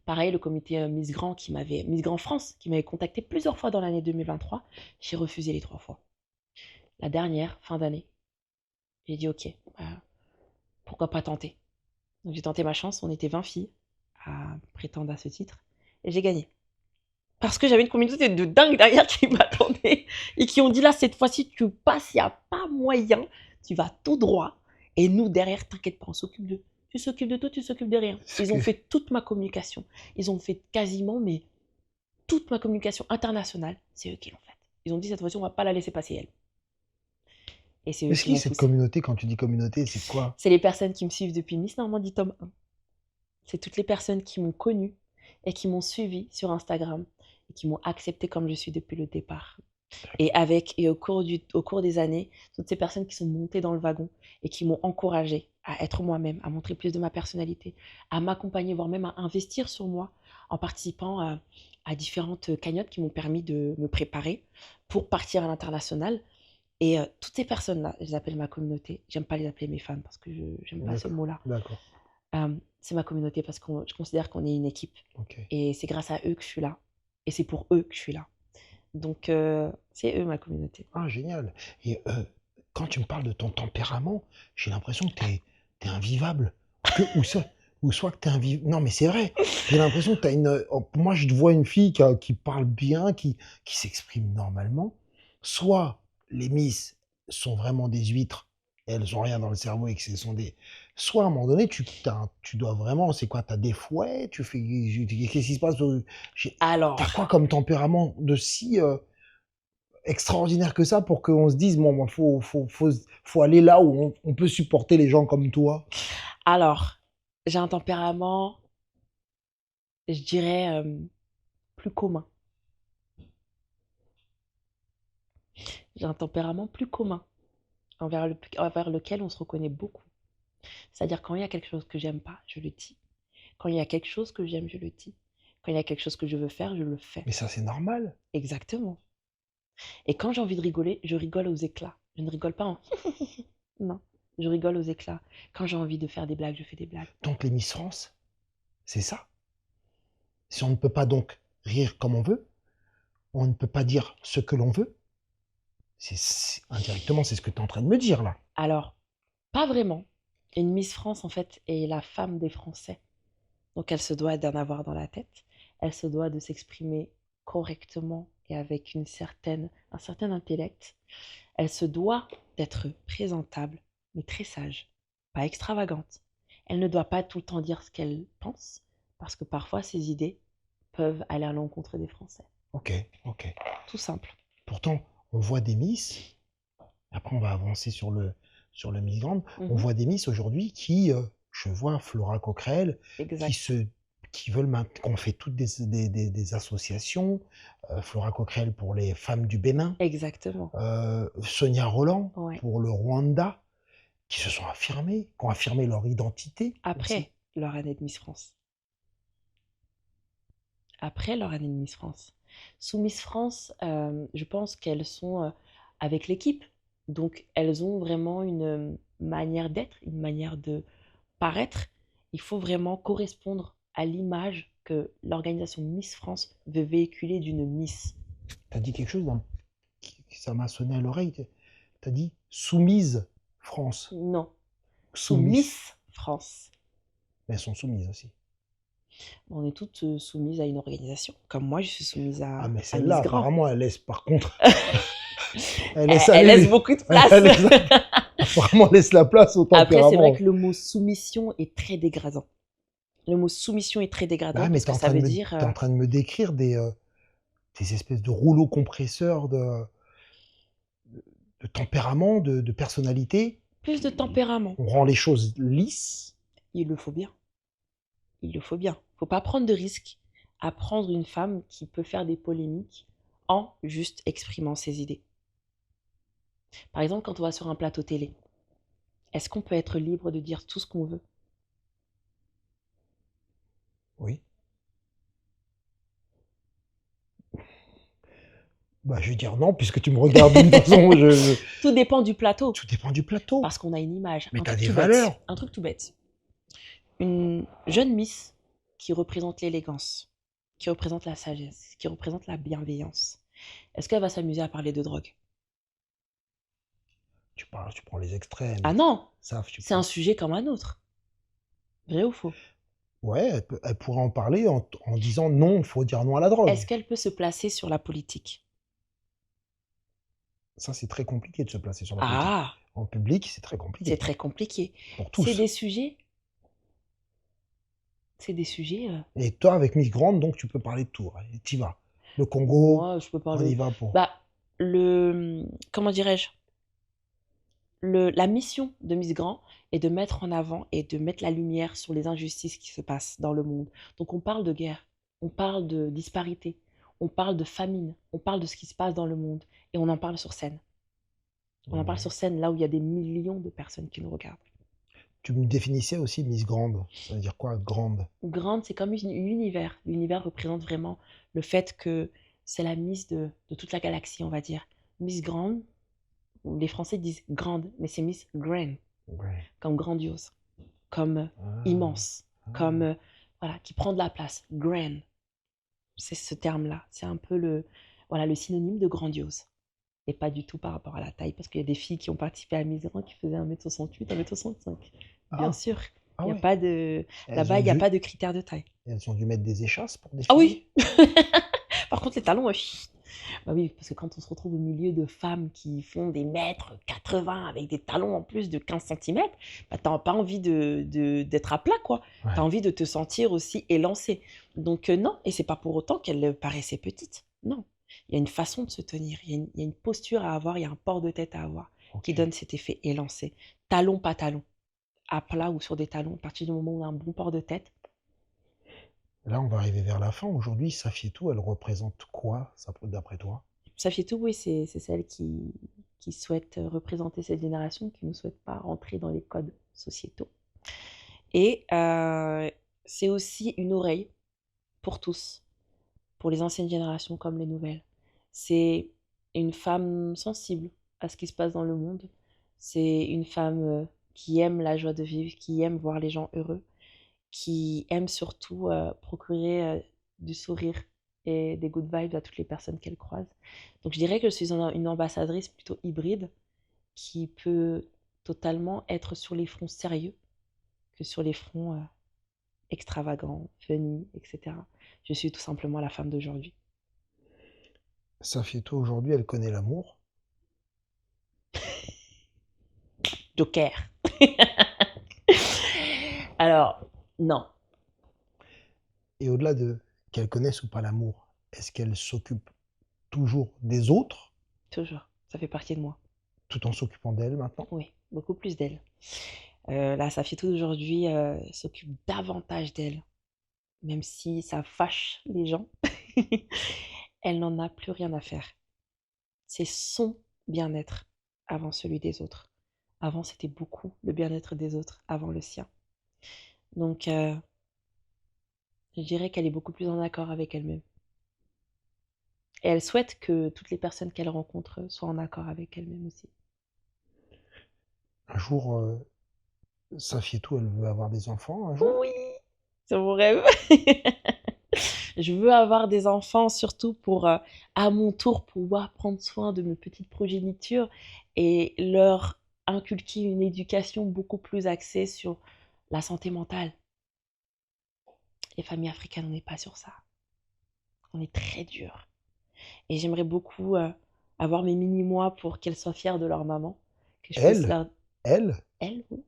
Pareil, le comité Miss Grand Miss Grand France, qui m'avait contacté plusieurs fois dans l'année 2023, j'ai refusé les 3 fois. La dernière, fin d'année, j'ai dit ok, pourquoi pas tenter. Donc j'ai tenté ma chance, on était 20 filles à prétendre à ce titre, et j'ai gagné. Parce que j'avais une communauté de dingue derrière qui m'attendait et qui ont dit là, cette fois-ci, tu passes, il n'y a pas moyen, tu vas tout droit. Et nous, derrière, t'inquiète pas, on s'occupe d'eux. Tu s'occupes de tout, tu s'occupes de rien. Ils ont fait toute ma communication. Ils ont fait quasiment, mais toute ma communication internationale, c'est eux qui l'ont faite. Ils ont dit cette fois-ci, on va pas la laisser passer elle. Et c'est eux Est-ce qui m'ont que cette poussé. communauté, quand tu dis communauté, c'est quoi? C'est les personnes qui me suivent depuis Miss Normandie tome 1. C'est toutes les personnes qui m'ont connue et qui m'ont suivi sur Instagram et qui m'ont accepté comme je suis depuis le départ. Et au cours des années, toutes ces personnes qui sont montées dans le wagon et qui m'ont encouragée à être moi-même, à montrer plus de ma personnalité, à m'accompagner, voire même à investir sur moi en participant à différentes cagnottes qui m'ont permis de me préparer pour partir à l'international. Et toutes ces personnes-là, je les appelle ma communauté. J'aime pas les appeler mes fans parce que j'aime pas ce mot-là. D'accord. C'est ma communauté parce que je considère qu'on est une équipe. Ok. Et c'est grâce à eux que je suis là. Et c'est pour eux que je suis là. Donc, c'est eux ma communauté. Ah, génial. Et quand tu me parles de ton tempérament, j'ai l'impression que t'es invivable. Ou soit que t'es invivable. Non, mais c'est vrai. J'ai l'impression que t'as moi, je vois une fille qui parle bien, qui s'exprime normalement. Soit les Miss sont vraiment des huîtres, elles ont rien dans le cerveau et que ce sont des. Soit à un moment donné, tu dois vraiment. C'est quoi? T'as des fouets? Qu'est-ce qui se passe? Alors, T'as quoi comme tempérament de si extraordinaire que ça pour qu'on se dise, bon, faut aller là où on peut supporter les gens comme toi? j'ai un tempérament, je dirais, plus commun. J'ai un tempérament plus commun envers lequel on se reconnaît beaucoup. C'est-à-dire quand il y a quelque chose que j'aime pas, je le dis. Quand il y a quelque chose que j'aime, je le dis. Quand il y a quelque chose que je veux faire, je le fais. Mais ça, c'est normal. Exactement. Et quand j'ai envie de rigoler, je rigole aux éclats. Je ne rigole pas en non, je rigole aux éclats. Quand j'ai envie de faire des blagues, je fais des blagues. Donc les Miss France, c'est ça. Si on ne peut pas donc rire comme on veut, on ne peut pas dire ce que l'on veut. Indirectement, c'est ce que tu es en train de me dire là. Alors, pas vraiment. Une Miss France, en fait, est la femme des Français. Donc, elle se doit d'en avoir dans la tête. Elle se doit de s'exprimer correctement et avec un certain intellect. Elle se doit d'être présentable, mais très sage, pas extravagante. Elle ne doit pas tout le temps dire ce qu'elle pense, parce que parfois, ses idées peuvent aller à l'encontre des Français. Ok. Tout simple. Pourtant, on voit des Miss, après on va avancer sur le Miss Grande, on voit des Miss aujourd'hui qui, je vois Flora Coquerel, Exact. qui veulent qu'on fait toutes des associations, Flora Coquerel pour les femmes du Bénin, Exactement. Sonia Roland Ouais. pour le Rwanda, qui se sont affirmées, qui ont affirmé leur identité. Après leur année de Miss France. Sous Miss France, je pense qu'elles sont avec l'équipe. Donc, elles ont vraiment une manière d'être, une manière de paraître. Il faut vraiment correspondre à l'image que l'organisation Miss France veut véhiculer d'une Miss. Tu as dit quelque chose, ça m'a sonné à l'oreille. Tu as dit soumise France. Non, sous Soumise. Miss France. Mais elles sont soumises aussi. On est toutes soumises à une organisation. Comme moi, je suis soumise Ah, à mais Miss celle-là, Grand. apparemment, elle laisse, par contre, elle Elle, laisse elle aller. laisse beaucoup de place. Elle laisse apparemment, elle laisse la place au Après, c'est vrai tempérament. que le mot soumission est très dégradant. Le mot soumission est très dégradant Bah, mais parce que ça veut dire t'es en train de me décrire des espèces de rouleaux compresseurs de tempérament, de personnalité. plus de tempérament. On rend les choses lisses. Il le faut bien. Il le faut bien. Faut pas prendre de risques à prendre une femme qui peut faire des polémiques en juste exprimant ses idées. Par exemple, quand on va sur un plateau télé, est-ce qu'on peut être libre de dire tout ce qu'on veut? Oui. Bah, je vais dire non, puisque tu me regardes d'une façon. Tout dépend du plateau. Tout dépend du plateau. Parce qu'on a une image. Mais un t'as truc des tout bête. valeurs. Un truc tout bête. Une jeune Miss qui représente l'élégance, qui représente la sagesse, qui représente la bienveillance. Est-ce qu'elle va s'amuser à parler de drogue? Tu prends les extrêmes. Ah non, Ça, c'est un sujet comme un autre. Vrai ou faux? Ouais, elle pourrait en parler en disant non, il faut dire non à la drogue. Est-ce qu'elle peut se placer sur la politique? Ça, c'est très compliqué de se placer sur la politique. Ah, En public, c'est très compliqué. c'est très compliqué. Pour tous. C'est des sujets. C'est des sujets. Et toi, avec Miss Grande, donc tu peux parler de tout. Tu y vas. Le Congo, Moi, je peux on y parler. va pour. Bah, comment dirais-je? La mission de Miss Grand est de mettre en avant et de mettre la lumière sur les injustices qui se passent dans le monde. Donc on parle de guerre, on parle de disparité, on parle de famine, on parle de ce qui se passe dans le monde et on en parle sur scène. On en parle sur scène là où il y a des millions de personnes qui nous regardent. Tu me définissais aussi Miss Grande. Ça veut dire quoi, grande? Grande, c'est comme l'univers. L'univers représente vraiment le fait que c'est la Miss de toute la galaxie, on va dire. Miss Grande, les Français disent grande, mais c'est Miss Grand, Ouais. comme grandiose, comme immense, comme voilà, qui prend de la place. Grand, c'est ce terme-là. C'est un peu le synonyme de grandiose. Et pas du tout par rapport à la taille, parce qu'il y a des filles qui ont participé à Miss Grand qui faisaient 1m68, 1m65. Bien sûr. Il y a ouais. pas de... Elles Là-bas, ont il n'y a dû- pas de critères de taille. Elles ont dû mettre des échasses pour défiler. Ah oui. Par contre, les talons, bah oui, parce que quand on se retrouve au milieu de femmes qui font des mètres 80 avec des talons en plus de 15 cm, bah t'as pas envie d'être à plat, quoi. Ouais. T'as envie de te sentir aussi élancée. Donc non, et c'est pas pour autant qu'elle paraissait petite. Non, il y a une façon de se tenir, il y a une posture à avoir, il y a un port de tête à avoir qui Ok. donne cet effet élancé. Talon, pas talon. À plat ou sur des talons, à partir du moment où on a un bon port de tête, Là, on va arriver vers la fin. Aujourd'hui, Safietou, elle représente quoi, d'après toi? Safietou, oui, c'est celle qui souhaite représenter cette génération, qui ne souhaite pas rentrer dans les codes sociétaux. Et c'est aussi une oreille pour tous, pour les anciennes générations comme les nouvelles. C'est une femme sensible à ce qui se passe dans le monde. C'est une femme qui aime la joie de vivre, qui aime voir les gens heureux, qui aime surtout procurer du sourire et des good vibes à toutes les personnes qu'elle croise. Donc je dirais que je suis une ambassadrice plutôt hybride qui peut totalement être sur les fronts sérieux que sur les fronts extravagants, funny, etc. Je suis tout simplement la femme d'aujourd'hui. Safietou, aujourd'hui, elle connaît l'amour. Joker. Alors, non. Et au-delà de qu'elle connaisse ou pas l'amour, est-ce qu'elle s'occupe toujours des autres, Toujours. Ça fait partie de moi. tout en s'occupant d'elle maintenant? Oui, beaucoup plus d'elle. La Safietou d'aujourd'hui s'occupe davantage d'elle. Même si ça fâche les gens, elle n'en a plus rien à faire. C'est son bien-être avant celui des autres. Avant, c'était beaucoup le bien-être des autres avant le sien. Donc, je dirais qu'elle est beaucoup plus en accord avec elle-même. Et elle souhaite que toutes les personnes qu'elle rencontre soient en accord avec elle-même aussi. Un jour, Safietou, elle veut avoir des enfants, un jour? Oui, C'est mon rêve. Je veux avoir des enfants surtout pour, à mon tour, pouvoir prendre soin de mes petites progénitures et leur inculquer une éducation beaucoup plus axée sur la santé mentale. Les familles africaines, on n'est pas sur ça. On est très dur. Et j'aimerais beaucoup avoir mes mini-mois pour qu'elles soient fières de leur maman. Que je puisse Elle, leur... elle, Elle, oui.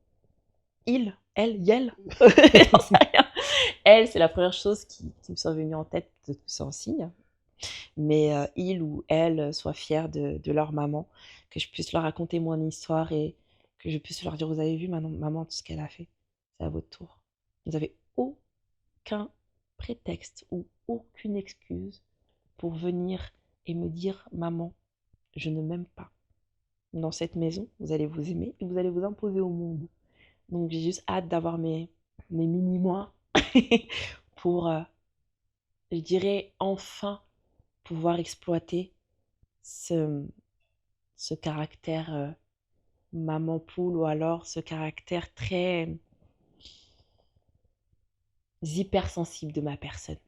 Il, elle, yel. J'en sais rien. Elle, c'est la première chose qui me soit venue en tête de tout ça en signe. Mais il ou elle soient fiers de leur maman, que je puisse leur raconter mon histoire et que je puisse leur dire, vous avez vu maman tout ce qu'elle a fait, c'est à votre tour. Vous n'avez aucun prétexte ou aucune excuse pour venir et me dire, maman, je ne m'aime pas. Dans cette maison, vous allez vous aimer et vous allez vous imposer au monde. Donc j'ai juste hâte d'avoir mes mini-mois pour, je dirais, enfin pouvoir exploiter ce caractère maman poule ou alors ce caractère très hypersensible de ma personne.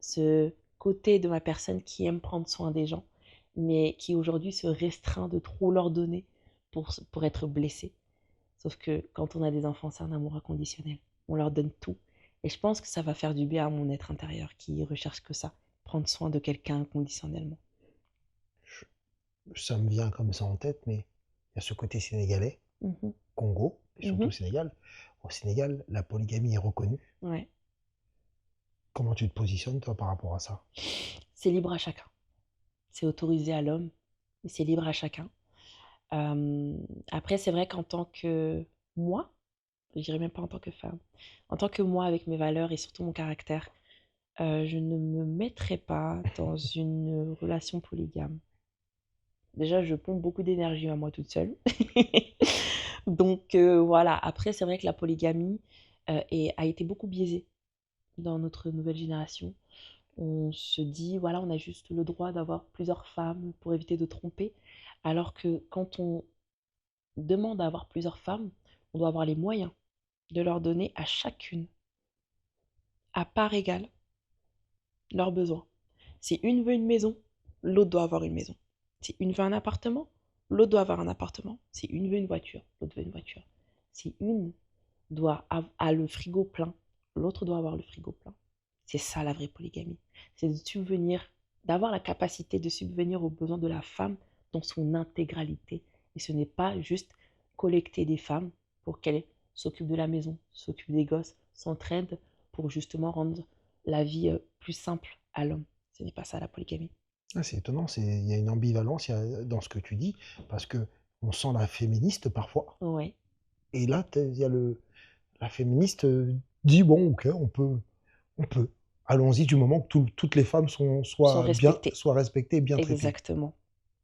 Ce côté de ma personne qui aime prendre soin des gens, mais qui aujourd'hui se restreint de trop leur donner pour être blessé. Sauf que quand on a des enfants, c'est un amour inconditionnel. On leur donne tout. Et je pense que ça va faire du bien à mon être intérieur qui recherche que ça, prendre soin de quelqu'un inconditionnellement. ça me vient comme ça en tête, mais il y a ce côté sénégalais, Mhm. Congo, et surtout Mhm. Sénégal. Au Sénégal, la polygamie est reconnue. Ouais. Comment tu te positionnes, toi, par rapport à ça? C'est libre à chacun. C'est autorisé à l'homme, mais c'est libre à chacun. Euh, Après, c'est vrai qu'en tant que moi, je dirais même pas en tant que femme, en tant que moi avec mes valeurs et surtout mon caractère, je ne me mettrai pas dans une relation polygame. Déjà, je pompe beaucoup d'énergie à moi toute seule. Donc voilà, après, c'est vrai que la polygamie a été beaucoup biaisée dans notre nouvelle génération. On se dit, voilà, on a juste le droit d'avoir plusieurs femmes pour éviter de tromper. Alors que quand on demande à avoir plusieurs femmes, on doit avoir les moyens de leur donner à chacune, à part égale, leurs besoins. Si une veut une maison, l'autre doit avoir une maison. Si une veut un appartement, l'autre doit avoir un appartement. Si une veut une voiture, l'autre veut une voiture. Si une a le frigo plein, l'autre doit avoir le frigo plein. C'est ça la vraie polygamie. C'est d'avoir la capacité de subvenir aux besoins de la femme dans son intégralité. Et ce n'est pas juste collecter des femmes pour qu'elles s'occupent de la maison, s'occupent des gosses, s'entraident pour justement rendre la vie plus simple à l'homme. Ce n'est pas ça la polygamie. Ah, c'est étonnant, il y a une ambivalence dans ce que tu dis, parce que on sent la féministe parfois, Ouais, et là, il y a la féministe dit, bon, ok, on peut. Allons-y du moment que toutes les femmes sont respectées. soient respectées et bien traitées. Exactement.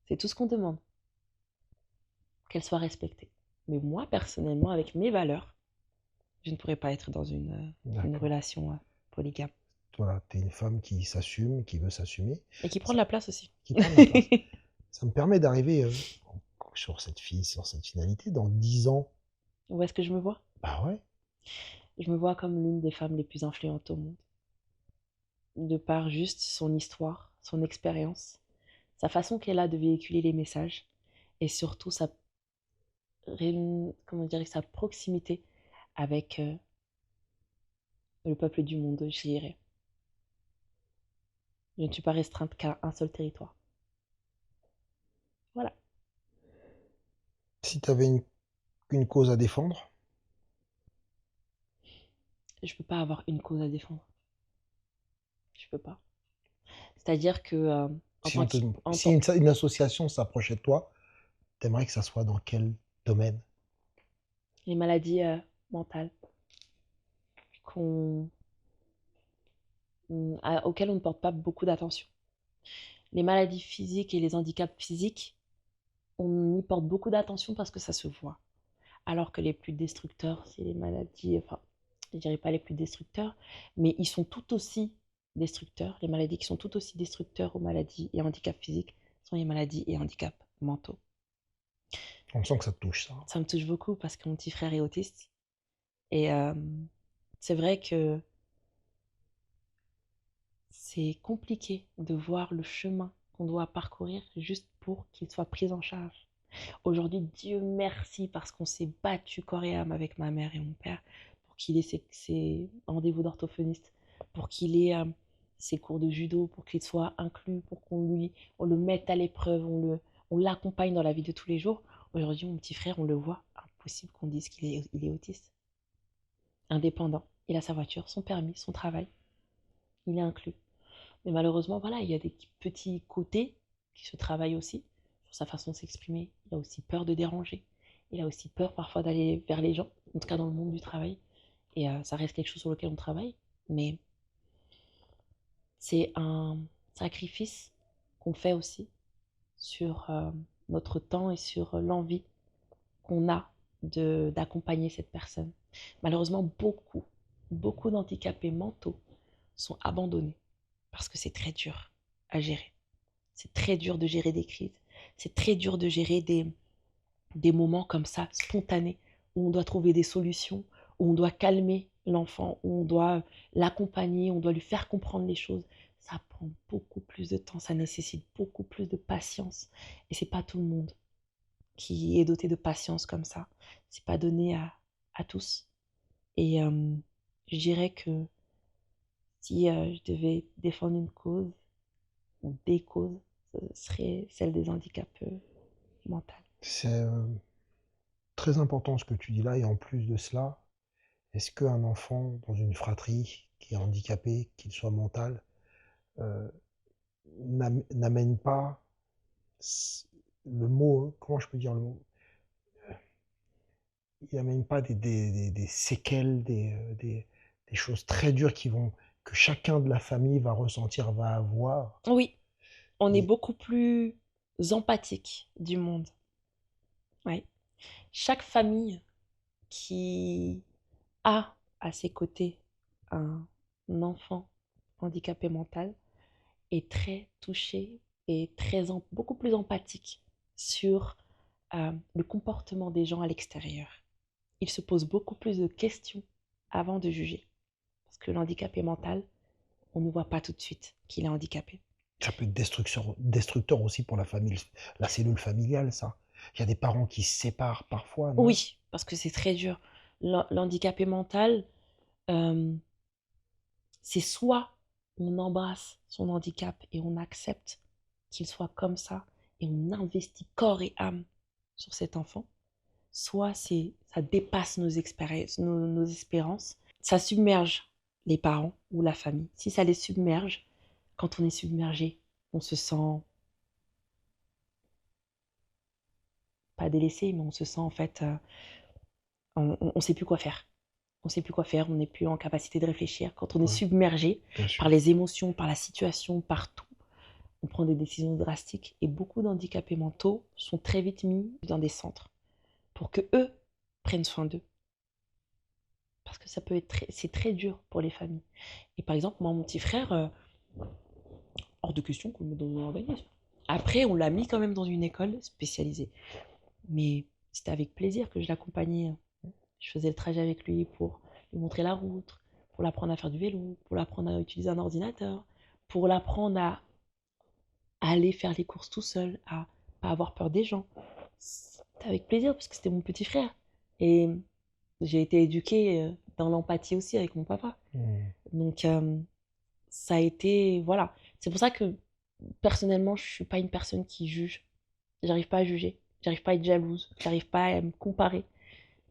C'est tout ce qu'on demande, qu'elles soient respectées. Mais moi, personnellement, avec mes valeurs, je ne pourrais pas être dans une D'accord. relation polygame. Voilà, t'es une femme qui s'assume, qui veut s'assumer, Et qui prend ça- de la place aussi. qui prend de la place. Ça me permet d'arriver sur cette finalité, dans 10 ans. Où est-ce que je me vois? Bah ouais, Je me vois comme l'une des femmes les plus influentes au monde. De par juste son histoire, son expérience, sa façon qu'elle a de véhiculer les messages et surtout comment dire, sa proximité avec le peuple du monde, je dirais. Je ne suis pas restreinte qu'à un seul territoire. Voilà. si t'avais une cause à défendre, Je ne peux pas avoir une cause à défendre. Je peux pas. C'est-à-dire que en si, tant on que... te, si une association s'approchait de toi, t'aimerais que ça soit dans quel domaine? les maladies mentales qu'on auxquelles on ne porte pas beaucoup d'attention. Les maladies physiques et les handicaps physiques, on y porte beaucoup d'attention parce que ça se voit. Alors que les plus destructeurs, c'est les maladies, enfin, je ne dirais pas les plus destructeurs, mais ils sont tout aussi destructeurs. Les maladies qui sont tout aussi destructeurs aux maladies et handicaps physiques sont les maladies et handicaps mentaux. On sent que ça te touche, ça. Ça me touche beaucoup parce que mon petit frère est autiste. Et c'est vrai que c'est compliqué de voir le chemin qu'on doit parcourir juste pour qu'il soit pris en charge. Aujourd'hui, Dieu merci, parce qu'on s'est battu corps et âme avec ma mère et mon père pour qu'il ait ses rendez-vous d'orthophoniste, pour qu'il ait ses cours de judo, pour qu'il soit inclus, pour on le mette à l'épreuve, on l'accompagne dans la vie de tous les jours. Aujourd'hui, mon petit frère, on le voit, impossible qu'on dise il est autiste. Indépendant, il a sa voiture, son permis, son travail, il est inclus. Mais malheureusement, voilà, il y a des petits côtés qui se travaillent aussi sur sa façon de s'exprimer. Il a aussi peur de déranger. Il a aussi peur parfois d'aller vers les gens, en tout cas dans le monde du travail. Et ça reste quelque chose sur lequel on travaille. Mais c'est un sacrifice qu'on fait aussi sur notre temps et sur l'envie qu'on a d'accompagner cette personne. Malheureusement, beaucoup d'handicapés mentaux sont abandonnés parce que c'est très dur à gérer. C'est très dur de gérer des crises. C'est très dur de gérer des moments comme ça, spontanés, où on doit trouver des solutions, où on doit calmer l'enfant, où on doit l'accompagner, on doit lui faire comprendre les choses. Ça prend beaucoup plus de temps, ça nécessite beaucoup plus de patience. Et c'est pas tout le monde qui est doté de patience comme ça. C'est pas donné à tous. Et je dirais que si je devais défendre une cause ou des causes, ce serait celle des handicaps mentaux. C'est très important ce que tu dis là, et en plus de cela, est-ce qu'un enfant dans une fratrie qui est handicapé, qu'il soit mental, euh, n'amène pas le mot, comment je peux dire le mot, il n'amène pas des séquelles, des choses très dures que chacun de la famille va ressentir, va avoir. Oui, on est Et beaucoup plus empathique du monde. Ouais. Chaque famille qui a à ses côtés un enfant handicapé mental est très touchée et beaucoup plus empathique sur le comportement des gens à l'extérieur. Il se pose beaucoup plus de questions avant de juger. Parce que l'handicapé mental, on ne voit pas tout de suite qu'il est handicapé. ça peut être destructeur aussi pour la famille, la cellule familiale, ça. Il y a des parents qui se séparent parfois, non? Oui, parce que c'est très dur. L'handicapé mental, euh, c'est soit on embrasse son handicap et on accepte qu'il soit comme ça et on investit corps et âme sur cet enfant, soit ça dépasse nos expériences, nos espérances, ça submerge les parents ou la famille. Si ça les submerge, quand on est submergé, on se sent pas délaissé, mais on se sent en fait, on ne sait plus quoi faire. On ne sait plus quoi faire, on n'est plus en capacité de réfléchir. Quand on est Ouais, submergé bien sûr. par les émotions, par la situation, par tout, on prend des décisions drastiques. Et beaucoup d'handicapés mentaux sont très vite mis dans des centres pour que eux prennent soin d'eux. Parce que c'est très dur pour les familles. Et par exemple, moi, mon petit frère, hors de question qu'on me donne un organisme. Après, on l'a mis quand même dans une école spécialisée. Mais c'était avec plaisir que je l'accompagnais. Je faisais le trajet avec lui pour lui montrer la route, pour l'apprendre à faire du vélo, pour l'apprendre à utiliser un ordinateur, pour l'apprendre à aller faire les courses tout seul, à pas avoir peur des gens. C'était avec plaisir parce que c'était mon petit frère. Et j'ai été éduquée dans l'empathie aussi avec mon papa. Mmh. Donc ça a été, voilà. C'est pour ça que personnellement, je suis pas une personne qui juge. J'arrive pas à juger. J'arrive pas à être jalouse. J'arrive pas à me comparer.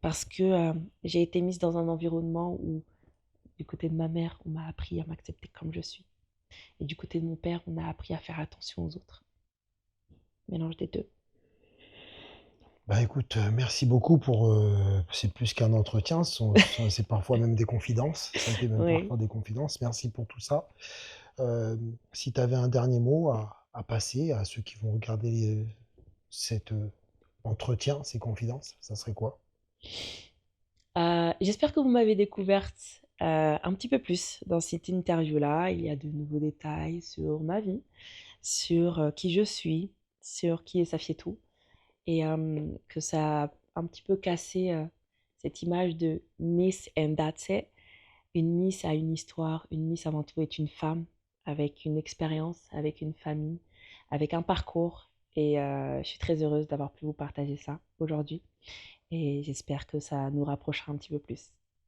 Parce que j'ai été mise dans un environnement où, du côté de ma mère, on m'a appris à m'accepter comme je suis. Et du côté de mon père, on a appris à faire attention aux autres. Mélange des deux. Bah écoute, merci beaucoup c'est plus qu'un entretien, c'est parfois même des confidences. Ça a été même Oui. parfois des confidences. Merci pour tout ça. Si tu avais un dernier mot à passer à ceux qui vont regarder cet entretien, ces confidences, ça serait quoi? J'espère que vous m'avez découverte un petit peu plus dans cette interview-là. Il y a de nouveaux détails sur ma vie, sur qui je suis, sur qui est Safietou. Et que ça a un petit peu cassé cette image de Miss and that's it. Une Miss a une histoire, une Miss avant tout est une femme avec une expérience, avec une famille, avec un parcours. Et je suis très heureuse d'avoir pu vous partager ça aujourd'hui. Et j'espère que ça nous rapprochera un petit peu plus.